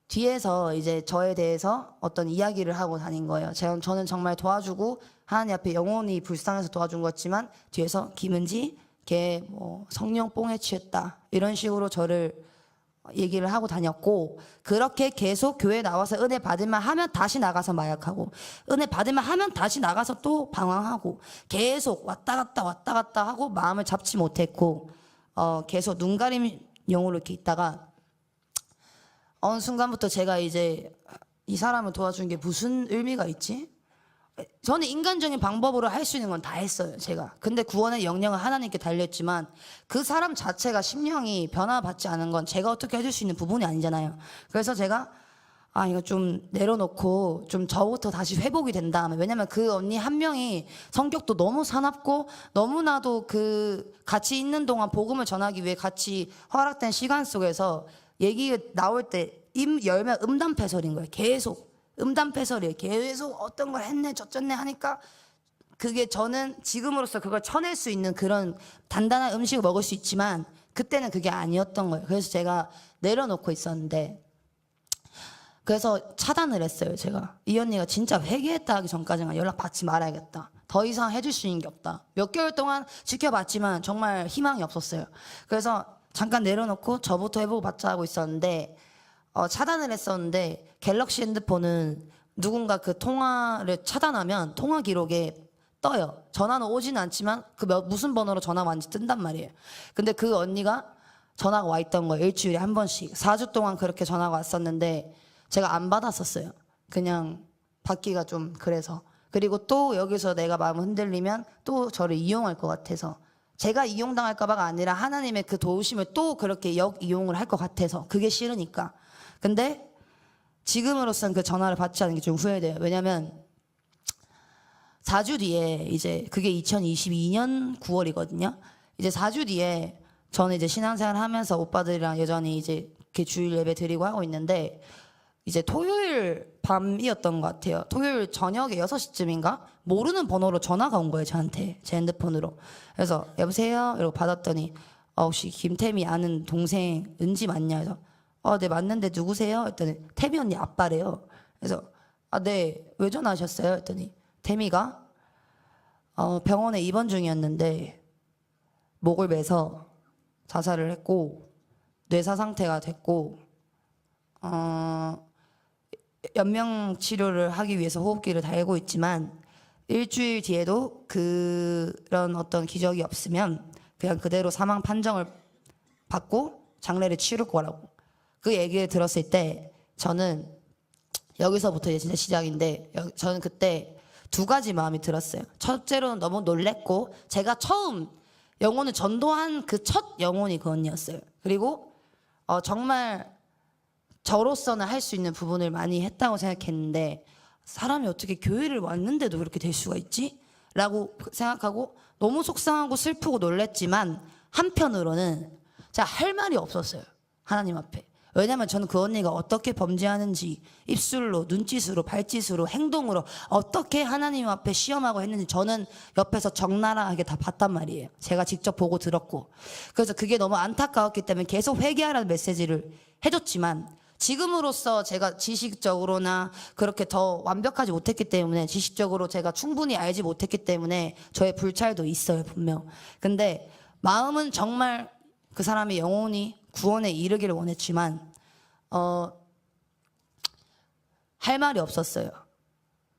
뒤에서 이제 저에 대해서 어떤 이야기를 하고 다닌 거예요. 저는 정말 도와주고 하나님 앞에 영혼이 불쌍해서 도와준 거지만 뒤에서 김은지 걔 뭐 성령 뽕에 취했다 이런 식으로 저를 얘기를 하고 다녔고 그렇게 계속 교회 나와서 은혜 받을만 하면 다시 나가서 마약하고 은혜 받을만 하면 다시 나가서 또 방황하고 계속 왔다 갔다 하고 마음을 잡지 못했고 계속 눈가림용으로 이렇게 있다가 어느 순간부터 제가 이제 이 사람을 도와준 게 무슨 의미가 있지? 저는 인간적인 방법으로 할 수 있는 건 다 했어요, 제가. 근데 구원의 영역은 하나님께 달렸지만 그 사람 자체가 심령이 변화받지 않은 건 제가 어떻게 해줄 수 있는 부분이 아니잖아요. 그래서 제가 아 이거 좀 내려놓고 좀 저부터 다시 회복이 된다. 왜냐면 그 언니 한 명이 성격도 너무 사납고 너무나도 그 같이 있는 동안 복음을 전하기 위해 같이 허락된 시간 속에서 얘기 나올 때 입 열면 음담패설인 거예요. 계속 음담패설이에요. 계속 어떤 걸 했네 저쩌네 하니까 그게 저는 지금으로서 그걸 쳐낼 수 있는 그런 단단한 음식을 먹을 수 있지만 그때는 그게 아니었던 거예요. 그래서 제가 내려놓고 있었는데 그래서 차단을 했어요. 제가 이 언니가 진짜 회개했다 하기 전까지는 연락 받지 말아야겠다. 더 이상 해줄 수 있는 게 없다. 몇 개월 동안 지켜봤지만 정말 희망이 없었어요. 그래서 잠깐 내려놓고 저부터 해보고 받자 하고 있었는데 차단을 했었는데 갤럭시 핸드폰은 누군가 그 통화를 차단하면 통화 기록에 떠요. 전화는 오지는 않지만 그 무슨 번호로 전화 왔는지 뜬단 말이에요. 근데 그 언니가 전화가 와 있던 거예요. 일주일에 한 번씩 4주 동안 그렇게 전화가 왔었는데 제가 안 받았었어요. 그냥 받기가 좀 그래서. 그리고 또 여기서 내가 마음 흔들리면 또 저를 이용할 것 같아서 제가 이용당할까 봐가 아니라 하나님의 그 도우심을 또 그렇게 역이용을 할 것 같아서 그게 싫으니까. 근데 지금으로선 그 전화를 받지 않은 게 좀 후회돼요. 왜냐면 4주 뒤에 이제 그게 2022년 9월이거든요. 이제 4주 뒤에 저는 이제 신앙생활 하면서 오빠들이랑 여전히 이제 이렇게 주일 예배 드리고 하고 있는데 이제 토요일 밤이었던 것 같아요. 토요일 저녁에 6시쯤인가 모르는 번호로 전화가 온 거예요. 저한테 제 핸드폰으로. 그래서 여보세요? 이러고 받았더니 혹시 김태미 아는 동생 은지 맞냐? 그래서 네 맞는데 누구세요? 했더니 태미 언니 아빠래요. 그래서 네 왜 전화하셨어요? 했더니 태미가 병원에 입원 중이었는데 목을 매서 자살을 했고 뇌사 상태가 됐고 연명 치료를 하기 위해서 호흡기를 달고 있지만 일주일 뒤에도 그런 어떤 기적이 없으면 그냥 그대로 사망 판정을 받고 장례를 치를 거라고 그 얘기를 들었을 때 저는 여기서부터 이제 진짜 시작인데 저는 그때 두 가지 마음이 들었어요. 첫째로는 너무 놀랬고 제가 처음 영혼을 전도한 그 첫 영혼이 그 언니였어요. 그리고 정말 저로서는 할 수 있는 부분을 많이 했다고 생각했는데 사람이 어떻게 교회를 왔는데도 그렇게 될 수가 있지? 라고 생각하고 너무 속상하고 슬프고 놀랬지만 한편으로는 제가 할 말이 없었어요. 하나님 앞에. 왜냐면 저는 그 언니가 어떻게 범죄하는지 입술로 눈짓으로 발짓으로 행동으로 어떻게 하나님 앞에 시험하고 했는지 저는 옆에서 적나라하게 다 봤단 말이에요. 제가 직접 보고 들었고. 그래서 그게 너무 안타까웠기 때문에 계속 회개하라는 메시지를 해줬지만 지금으로서 제가 지식적으로나 그렇게 더 완벽하지 못했기 때문에 지식적으로 제가 충분히 알지 못했기 때문에 저의 불찰도 있어요 분명. 근데 마음은 정말 그 사람의 영혼이 구원에 이르기를 원했지만 할 말이 없었어요.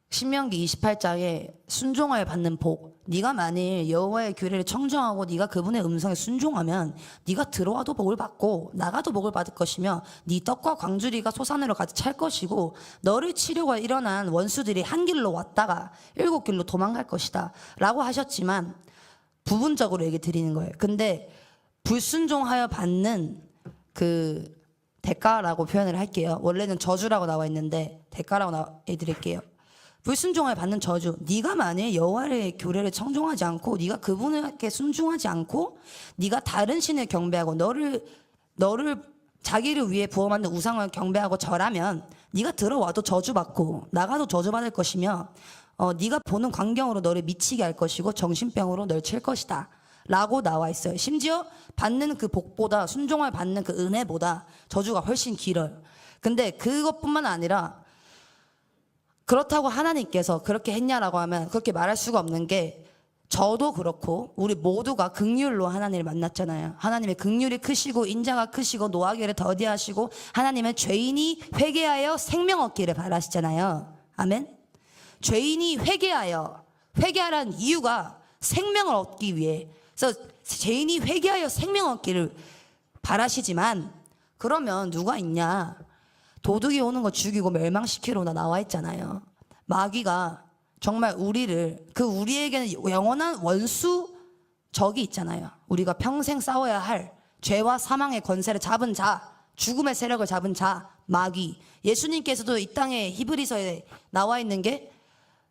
신명기 28장에 순종하여 받는 복. 네가 만일 여호와의 규례를 청정하고 네가 그분의 음성에 순종하면 네가 들어와도 복을 받고 나가도 복을 받을 것이며 네 떡과 광주리가 소산으로 가득 찰 것이고 너를 치려고 일어난 원수들이 한 길로 왔다가 7길로 도망갈 것이다 라고 하셨지만 부분적으로 얘기 드리는 거예요. 근데 불순종하여 받는 그 대가라고 표현을 할게요. 원래는 저주라고 나와 있는데 대가라고 해드릴게요. 불순종하여 받는 저주. 네가 만일 여호와의 규례를 청종하지 않고 네가 그분에게 순종하지 않고 네가 다른 신을 경배하고 너를 자기를 위해 부어만든 우상을 경배하고 절하면 네가 들어와도 저주받고 나가도 저주받을 것이며 네가 보는 광경으로 너를 미치게 할 것이고 정신병으로 널 칠 것이다 라고 나와 있어요. 심지어 받는 그 복보다 순종을 받는 그 은혜보다 저주가 훨씬 길어요. 근데 그것뿐만 아니라 그렇다고 하나님께서 그렇게 했냐라고 하면 그렇게 말할 수가 없는 게 저도 그렇고 우리 모두가 긍휼로 하나님을 만났잖아요. 하나님의 긍휼이 크시고 인자가 크시고 노하기를 더디하시고 하나님은 죄인이 회개하여 생명 얻기를 바라시잖아요. 아멘. 죄인이 회개하라는 이유가 생명을 얻기 위해. 그래서 죄인이 회개하여 생명 얻기를 바라시지만 그러면 누가 있냐? 도둑이 오는 거 죽이고 멸망시키로나 나와 있잖아요. 마귀가 정말 우리를 우리에게는 영원한 원수 적이 있잖아요. 우리가 평생 싸워야 할 죄와 사망의 권세를 잡은 자, 죽음의 세력을 잡은 자, 마귀. 예수님께서도 이 땅에 히브리서에 나와 있는 게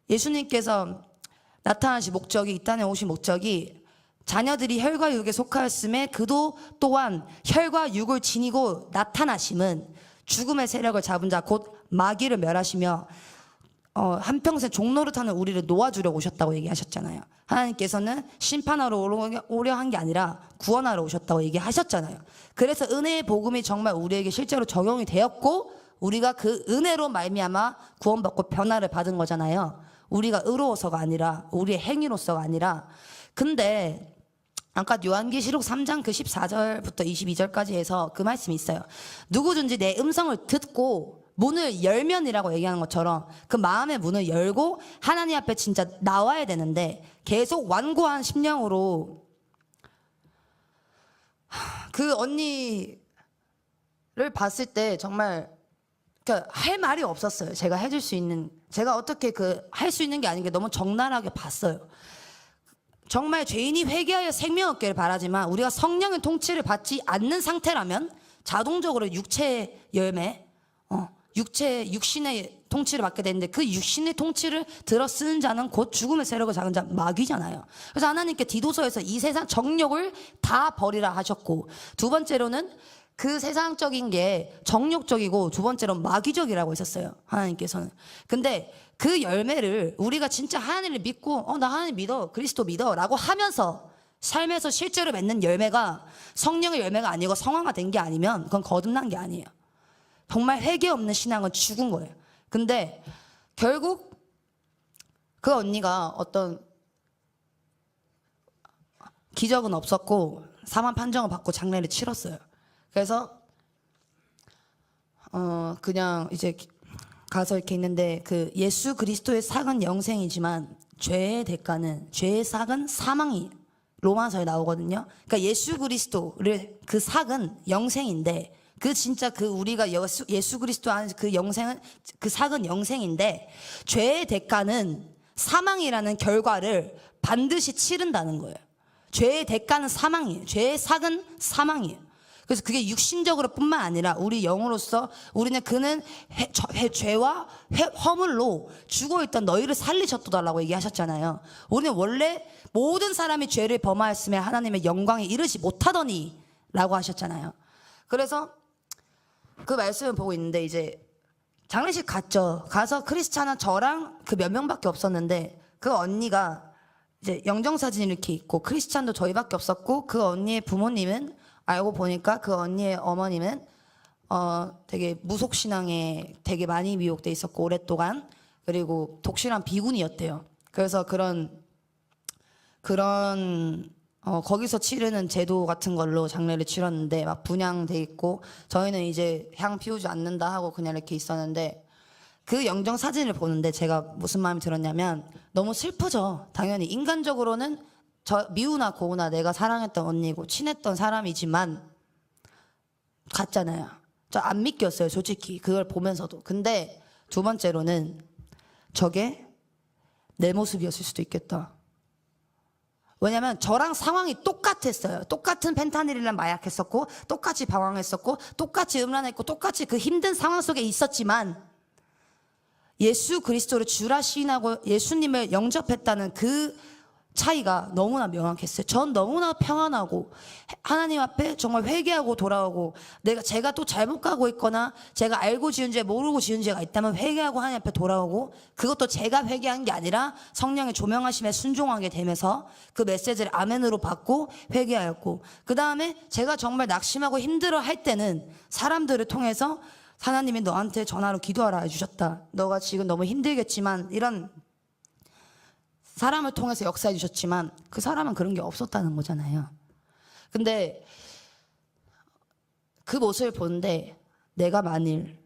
예수님께서 나타나신 목적이, 이 땅에 오신 목적이 자녀들이 혈과 육에 속하였음에 그도 또한 혈과 육을 지니고 나타나심은 죽음의 세력을 잡은 자 곧 마귀를 멸하시며 한평생 종노릇하는 우리를 놓아주려고 오셨다고 얘기하셨잖아요. 하나님께서는 심판하러 오려 한 게 아니라 구원하러 오셨다고 얘기하셨잖아요. 그래서 은혜의 복음이 정말 우리에게 실제로 적용이 되었고 우리가 그 은혜로 말미암아 구원받고 변화를 받은 거잖아요. 우리가 의로워서가 아니라 우리의 행위로서가 아니라. 근데 아까 요한계시록 3장 그 14절부터 22절까지 해서 그 말씀이 있어요. 누구든지 내 음성을 듣고 문을 열면이라고 얘기하는 것처럼 그 마음의 문을 열고 하나님 앞에 진짜 나와야 되는데 계속 완고한 심령으로 그 언니를 봤을 때 정말 할 말이 없었어요. 제가 해줄 수 있는, 제가 어떻게 할 수 있는 게 아닌 게 너무 적나라하게 봤어요. 정말 죄인이 회개하여 생명 얻기를 바라지만 우리가 성령의 통치를 받지 않는 상태라면 자동적으로 육체의 열매, 육신의 통치를 받게 되는데 그 육신의 통치를 들어 쓰는 자는 곧 죽음의 세력을 잡은 자 마귀잖아요. 그래서 하나님께 디도서에서 이 세상 정욕을 다 버리라 하셨고, 두 번째로는 그 세상적인 게 정욕적이고 두 번째로는 마귀적이라고 했었어요. 하나님께서는. 근데 그 열매를 우리가 진짜 하나님을 믿고 나 하나님 믿어, 그리스도 믿어 라고 하면서 삶에서 실제로 맺는 열매가 성령의 열매가 아니고 성화가 된 게 아니면 그건 거듭난 게 아니에요. 정말 회개 없는 신앙은 죽은 거예요. 근데 결국 그 언니가 어떤 기적은 없었고 사망 판정을 받고 장례를 치렀어요. 그래서 그냥 이제 가서 이렇게 있는데 그 예수 그리스도의 삭은 영생이지만 죄의 대가는, 죄의 삭은 사망이 로마서에 나오거든요. 그러니까 예수 그리스도를 그 삭은 영생인데 그 진짜 그 우리가 예수 그리스도 안에 그 영생은, 그 삭은 영생인데 죄의 대가는 사망이라는 결과를 반드시 치른다는 거예요. 죄의 대가는 사망이에요. 죄의 삭은 사망이에요. 그래서 그게 육신적으로 뿐만 아니라 우리 영으로서 우리는 그는 죄와 허물로 죽어있던 너희를 살리셨도다라고 얘기하셨잖아요. 우리는 원래 모든 사람이 죄를 범하였음에 하나님의 영광에 이르지 못하더니 라고 하셨잖아요. 그래서 그 말씀을 보고 있는데 이제 장례식 갔죠. 가서 크리스찬은 저랑 그 몇 명밖에 없었는데 그 언니가 이제 영정사진이 이렇게 있고 크리스찬도 저희밖에 없었고 그 언니의 부모님은 알고 보니까 그 언니의 어머님은 되게 무속신앙에 되게 많이 미혹돼 있었고 오랫동안, 그리고 독실한 비군이었대요. 그래서 그런 거기서 치르는 제도 같은 걸로 장례를 치렀는데 막 분향돼 있고 저희는 이제 향 피우지 않는다 하고 그냥 이렇게 있었는데 그 영정 사진을 보는데 제가 무슨 마음이 들었냐면 너무 슬프죠. 당연히 인간적으로는 미우나 고우나 내가 사랑했던 언니고 친했던 사람이지만 갔잖아요. 저 안 믿겼어요, 솔직히. 그걸 보면서도. 근데 두 번째로는 저게 내 모습이었을 수도 있겠다. 왜냐면 저랑 상황이 똑같았어요. 똑같은 펜타닐이랑 마약했었고 똑같이 방황했었고 똑같이 음란했고 똑같이 그 힘든 상황 속에 있었지만 예수 그리스도를 주라 시인하고 예수님을 영접했다는 그 차이가 너무나 명확했어요. 전 너무나 평안하고 하나님 앞에 정말 회개하고 돌아오고 제가 또 잘못 가고 있거나 제가 알고 지은 죄 모르고 지은 죄가 있다면 회개하고 하나님 앞에 돌아오고, 그것도 제가 회개한 게 아니라 성령의 조명하심에 순종하게 되면서 그 메시지를 아멘으로 받고 회개하였고, 그 다음에 제가 정말 낙심하고 힘들어 할 때는 사람들을 통해서 하나님이 너한테 전화로 기도하라 해주셨다, 너가 지금 너무 힘들겠지만, 이런 사람을 통해서 역사해 주셨지만 그 사람은 그런 게 없었다는 거잖아요. 근데 그 모습을 보는데 내가 만일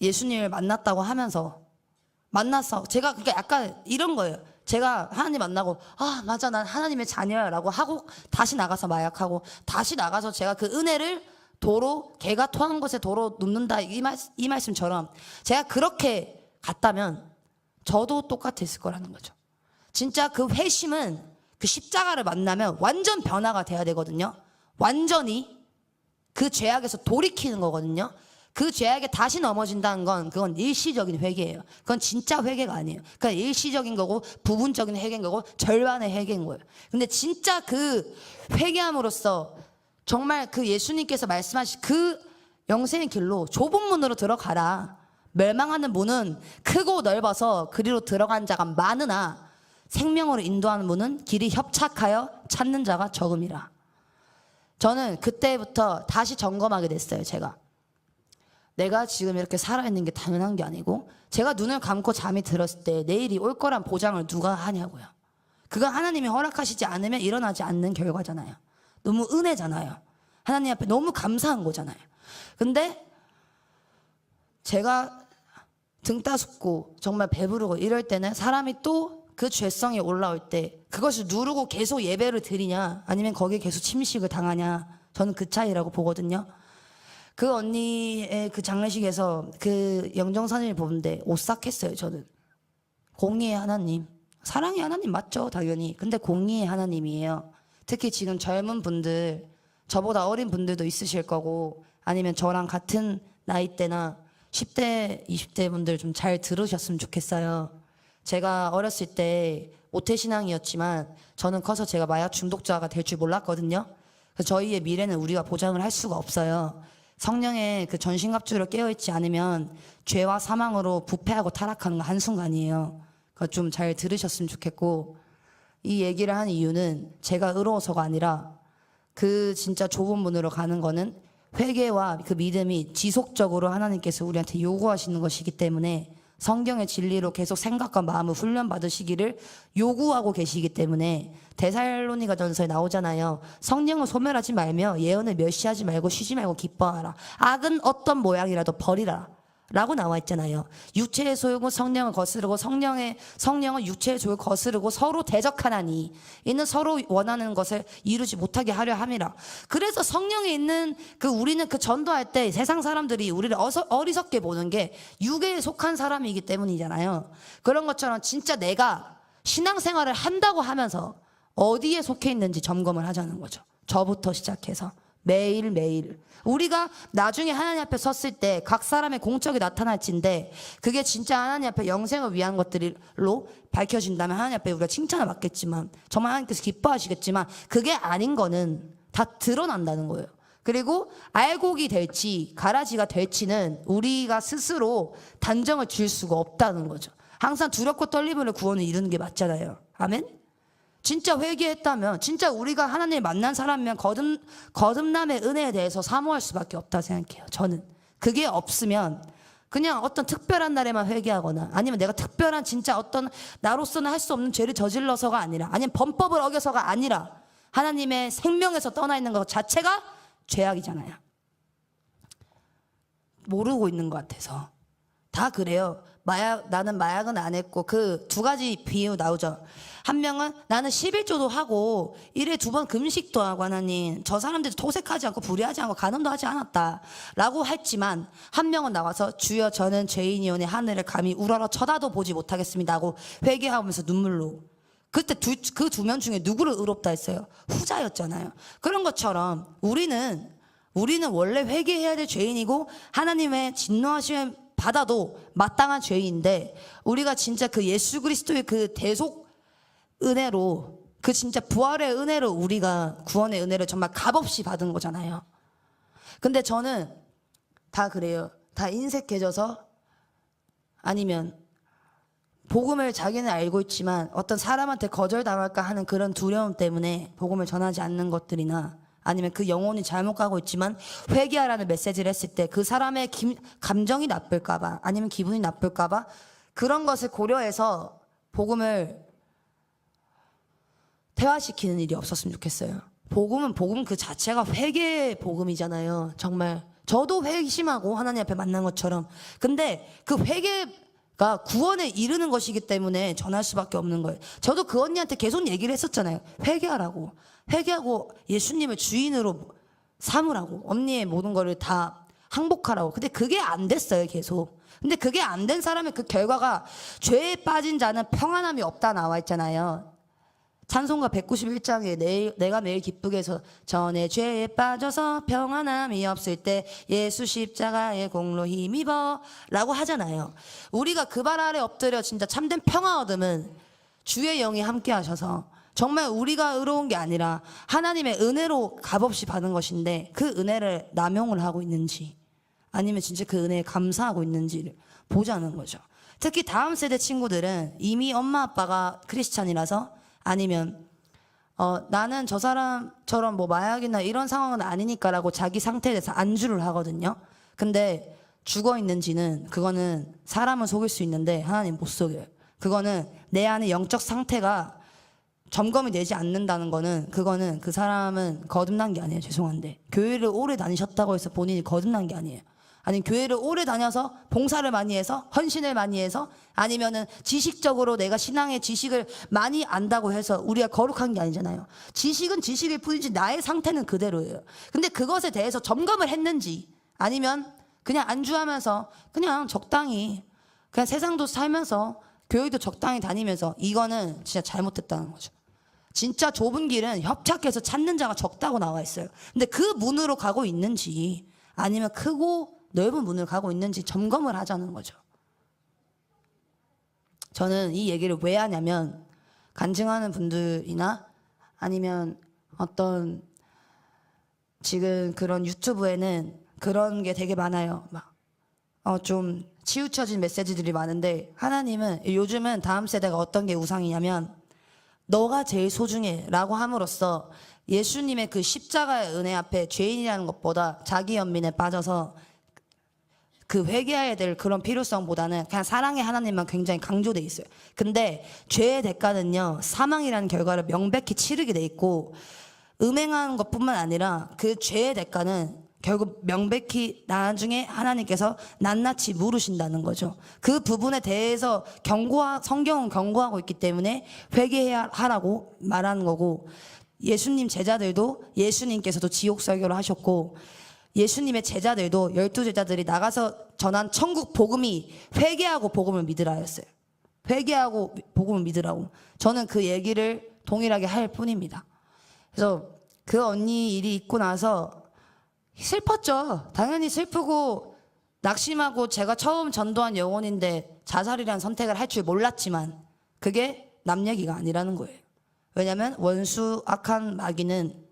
예수님을 만났다고 하면서 만나서 제가 그러니까 약간 이런 거예요. 제가 하나님 만나고 맞아 난 하나님의 자녀야 라고 하고 다시 나가서 마약하고 다시 나가서 제가 그 은혜를 도로 개가 토하는 곳에 도로 눕는다 이 말씀처럼 제가 그렇게 갔다면 저도 똑같았을 거라는 거죠. 진짜 그 회심은 그 십자가를 만나면 완전 변화가 돼야 되거든요. 완전히 그 죄악에서 돌이키는 거거든요. 그 죄악에 다시 넘어진다는 건 그건 일시적인 회개예요. 그건 진짜 회개가 아니에요. 그건 일시적인 거고 부분적인 회개인 거고 절반의 회개인 거예요. 근데 진짜 그 회개함으로써 정말 그 예수님께서 말씀하신 그 영생의 길로 좁은 문으로 들어가라. 멸망하는 문은 크고 넓어서 그리로 들어간 자가 많으나 생명으로 인도하는 문은 길이 협착하여 찾는 자가 적음이라. 저는 그때부터 다시 점검하게 됐어요. 내가 지금 이렇게 살아있는 게 당연한 게 아니고 제가 눈을 감고 잠이 들었을 때 내일이 올 거란 보장을 누가 하냐고요. 그건 하나님이 허락하시지 않으면 일어나지 않는 결과잖아요. 너무 은혜잖아요. 하나님 앞에 너무 감사한 거잖아요. 근데 제가 등 따숩고 정말 배부르고 이럴 때는 사람이 또 그 죄성이 올라올 때 그것을 누르고 계속 예배를 드리냐 아니면 거기에 계속 침식을 당하냐, 저는 그 차이라고 보거든요. 그 언니의 그 장례식에서 그 영정사진을 보는데 오싹했어요. 저는 공의의 하나님, 사랑의 하나님 맞죠 당연히. 근데 공의의 하나님이에요. 특히 지금 젊은 분들, 저보다 어린 분들도 있으실 거고 아니면 저랑 같은 나이대나 10대 20대 분들 좀 잘 들으셨으면 좋겠어요. 제가 어렸을 때 모태신앙이었지만 저는 커서 제가 마약 중독자가 될 줄 몰랐거든요. 그래서 저희의 미래는 우리가 보장을 할 수가 없어요. 성령의 그 전신갑주를 깨어있지 않으면 죄와 사망으로 부패하고 타락하는 건 한순간이에요. 그거 좀 잘 들으셨으면 좋겠고, 이 얘기를 한 이유는 제가 의로워서가 아니라 그 진짜 좁은 문으로 가는 거는 회개와 그 믿음이 지속적으로 하나님께서 우리한테 요구하시는 것이기 때문에 성경의 진리로 계속 생각과 마음을 훈련받으시기를 요구하고 계시기 때문에 데살로니가 전서에 나오잖아요. 성령을 소멸하지 말며 예언을 멸시하지 말고 쉬지 말고 기뻐하라. 악은 어떤 모양이라도 버리라 라고 나와 있잖아요. 육체의 소욕은 성령을 거스르고 성령은 육체의 소욕을 거스르고 서로 대적하나니 이는 서로 원하는 것을 이루지 못하게 하려 함이라. 그래서 성령에 있는 우리는 그 전도할 때 세상 사람들이 우리를 어리석게 보는 게 육에 속한 사람이기 때문이잖아요. 그런 것처럼 진짜 내가 신앙생활을 한다고 하면서 어디에 속해 있는지 점검을 하자는 거죠. 저부터 시작해서 매일매일 우리가 나중에 하나님 앞에 섰을 때 각 사람의 공적이 나타날진데 그게 진짜 하나님 앞에 영생을 위한 것들로 밝혀진다면 하나님 앞에 우리가 칭찬을 받겠지만 정말 하나님께서 기뻐하시겠지만 그게 아닌 거는 다 드러난다는 거예요. 그리고 알곡이 될지 가라지가 될지는 우리가 스스로 단정을 지을 수가 없다는 거죠. 항상 두렵고 떨림으로 구원을 이루는 게 맞잖아요. 아멘? 진짜 회개했다면, 진짜 우리가 하나님을 만난 사람이면 거듭남의 은혜에 대해서 사모할 수밖에 없다 생각해요. 저는 그게 없으면 그냥 어떤 특별한 날에만 회개하거나 아니면 내가 특별한 진짜 어떤 나로서는 할 수 없는 죄를 저질러서가 아니라 아니면 범법을 어겨서가 아니라 하나님의 생명에서 떠나 있는 것 자체가 죄악이잖아요. 모르고 있는 것 같아서 다 그래요. 나는 마약은 안 했고 그 두 가지 비유 나오죠. 한 명은 나는 11조도 하고 일에 2번 금식도 하고 하나님 저 사람들도 토색하지 않고 불의하지 않고 간음도 하지 않았다 라고 했지만 한 명은 나와서 주여 저는 죄인이오니 하늘을 감히 우러러 쳐다도 보지 못하겠습니다 하고 회개하면서 눈물로. 그때 그 두 명 중에 누구를 의롭다 했어요? 후자였잖아요. 그런 것처럼 우리는 원래 회개해야 될 죄인이고 하나님의 진노하심을 받아도 마땅한 죄인인데 우리가 진짜 그 예수 그리스도의 그 대속 은혜로 그 진짜 부활의 은혜로 우리가 구원의 은혜를 정말 값없이 받은 거잖아요. 근데 저는 다 그래요. 다 인색해져서 아니면 복음을 자기는 알고 있지만 어떤 사람한테 거절당할까 하는 그런 두려움 때문에 복음을 전하지 않는 것들이나 아니면 그 영혼이 잘못 가고 있지만 회개하라는 메시지를 했을 때 그 사람의 감정이 나쁠까봐 아니면 기분이 나쁠까봐 그런 것을 고려해서 복음을 퇴화시키는 일이 없었으면 좋겠어요. 복음은 복음 그 자체가 회개의 복음이잖아요. 정말 저도 회심하고 하나님 앞에 만난 것처럼. 근데 그 회개가 구원에 이르는 것이기 때문에 전할 수밖에 없는 거예요. 저도 그 언니한테 계속 얘기를 했었잖아요. 회개하고 예수님을 주인으로 삼으라고, 언니의 모든 거를 다 항복하라고. 근데 그게 안 됐어요, 계속. 근데 그게 안 된 사람의 그 결과가 죄에 빠진 자는 평안함이 없다 나와 있잖아요. 찬송가 191장에 내가 매일 기쁘게서 전에 죄에 빠져서 평안함이 없을 때 예수 십자가의 공로 힘입어 라고 하잖아요. 우리가 그 발 아래 엎드려 진짜 참된 평화 얻으면 주의 영이 함께 하셔서 정말 우리가 의로운 게 아니라 하나님의 은혜로 값없이 받은 것인데 그 은혜를 남용을 하고 있는지 아니면 진짜 그 은혜에 감사하고 있는지를 보자는 거죠. 특히 다음 세대 친구들은 이미 엄마 아빠가 크리스찬이라서 아니면 나는 저 사람처럼 뭐 마약이나 이런 상황은 아니니까라고 자기 상태에 대해서 안주를 하거든요. 근데 죽어 있는지는 그거는 사람은 속일 수 있는데 하나님 못 속여요. 그거는 내 안의 영적 상태가 점검이 되지 않는다는 거는 그거는 그 사람은 거듭난 게 아니에요. 죄송한데 교회를 오래 다니셨다고 해서 본인이 거듭난 게 아니에요. 아니 교회를 오래 다녀서 봉사를 많이 해서 헌신을 많이 해서 아니면은 지식적으로 내가 신앙의 지식을 많이 안다고 해서 우리가 거룩한 게 아니잖아요. 지식은 지식일 뿐이지 나의 상태는 그대로예요. 근데 그것에 대해서 점검을 했는지 아니면 그냥 안주하면서 그냥 적당히 그냥 세상도 살면서 교회도 적당히 다니면서 이거는 진짜 잘못됐다는 거죠. 진짜 좁은 길은 협착해서 찾는 자가 적다고 나와 있어요. 근데 그 문으로 가고 있는지 아니면 크고 넓은 문을 가고 있는지 점검을 하자는 거죠. 저는 이 얘기를 왜 하냐면 간증하는 분들이나 아니면 어떤 지금 그런 유튜브에는 그런 게 되게 많아요. 막 좀 치우쳐진 메시지들이 많은데 하나님은 요즘은 다음 세대가 어떤 게 우상이냐면 너가 제일 소중해 라고 함으로써 예수님의 그 십자가의 은혜 앞에 죄인이라는 것보다 자기 연민에 빠져서 그 회개해야 될 그런 필요성보다는 그냥 사랑의 하나님만 굉장히 강조돼 있어요. 근데 죄의 대가는요 사망이라는 결과를 명백히 치르게 돼 있고 음행하는 것뿐만 아니라 그 죄의 대가는 결국 명백히 나중에 하나님께서 낱낱이 물으신다는 거죠. 그 부분에 대해서 성경은 경고하고 있기 때문에 회개해야 하라고 말하는 거고 예수님 제자들도 예수님께서도 지옥 설교를 하셨고 예수님의 제자들도 12제자들이 나가서 전한 천국 복음이 회개하고 복음을 믿으라였어요. 회개하고 복음을 믿으라고. 저는 그 얘기를 동일하게 할 뿐입니다. 그래서 그 언니 일이 있고 나서 슬펐죠. 당연히 슬프고 낙심하고 제가 처음 전도한 영혼인데 자살이라는 선택을 할 줄 몰랐지만 그게 남 얘기가 아니라는 거예요. 왜냐하면 원수 악한 마귀는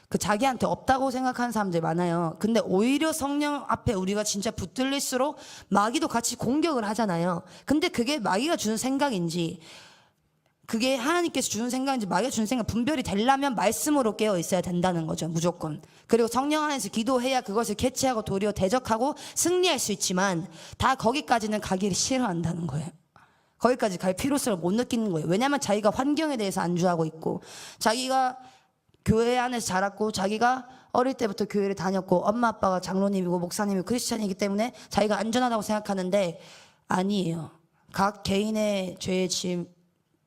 그 자기한테 없다고 생각하는 사람들 많아요. 근데 오히려 성령 앞에 우리가 진짜 붙들릴수록 마귀도 같이 공격을 하잖아요. 근데 그게 마귀가 주는 생각인지 그게 하나님께서 주는 생각인지 마귀가 주는 생각 분별이 되려면 말씀으로 깨어 있어야 된다는 거죠. 무조건. 그리고 성령 안에서 기도해야 그것을 캐치하고 도리어 대적하고 승리할 수 있지만 다 거기까지는 가기를 싫어한다는 거예요. 거기까지 갈 필요성을 못 느끼는 거예요. 왜냐하면 자기가 환경에 대해서 안주하고 있고 자기가 교회 안에서 자랐고 자기가 어릴 때부터 교회를 다녔고 엄마 아빠가 장로님이고 목사님이고 크리스찬이기 때문에 자기가 안전하다고 생각하는데 아니에요. 각 개인의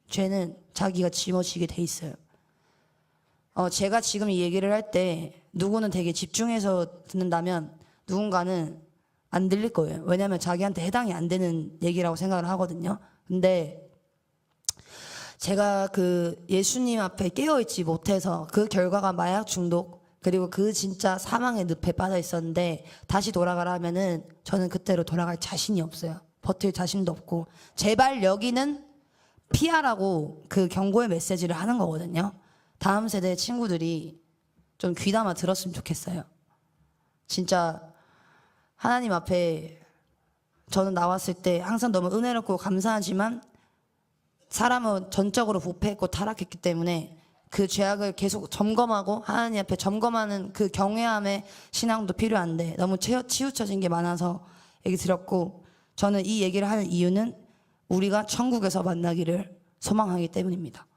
죄는 자기가 짊어지게 돼 있어요. 제가 지금 이 얘기를 할 때 누구는 되게 집중해서 듣는다면 누군가는 안 들릴 거예요. 왜냐하면 자기한테 해당이 안 되는 얘기라고 생각을 하거든요. 근데 제가 그 예수님 앞에 깨어있지 못해서 그 결과가 마약 중독 그리고 그 진짜 사망의 늪에 빠져 있었는데 다시 돌아가라 하면은 저는 그때로 돌아갈 자신이 없어요. 버틸 자신도 없고 제발 여기는 피하라고 그 경고의 메시지를 하는 거거든요. 다음 세대 친구들이 좀 귀담아 들었으면 좋겠어요. 진짜 하나님 앞에 저는 나왔을 때 항상 너무 은혜롭고 감사하지만 사람은 전적으로 부패했고 타락했기 때문에 그 죄악을 계속 점검하고 하나님 앞에 점검하는 그 경외함의 신앙도 필요한데 너무 치우쳐진 게 많아서 얘기 드렸고 저는 이 얘기를 하는 이유는 우리가 천국에서 만나기를 소망하기 때문입니다.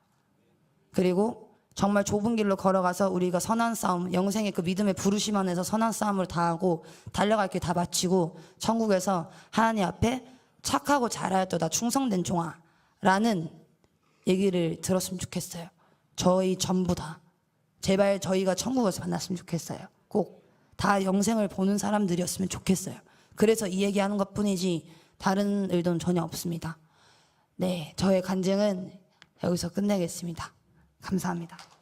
그리고 정말 좁은 길로 걸어가서 우리가 선한 싸움, 영생의 그 믿음의 부르심 안에서 선한 싸움을 다하고 달려갈 길 다 마치고 천국에서 하나님 앞에 착하고 잘하였도다 충성된 종아 라는 얘기를 들었으면 좋겠어요. 저희 전부 다 제발 저희가 천국에서 만났으면 좋겠어요. 꼭 다 영생을 보는 사람들이었으면 좋겠어요. 그래서 이 얘기하는 것뿐이지 다른 의도는 전혀 없습니다. 네, 저의 간증은 여기서 끝내겠습니다. 감사합니다.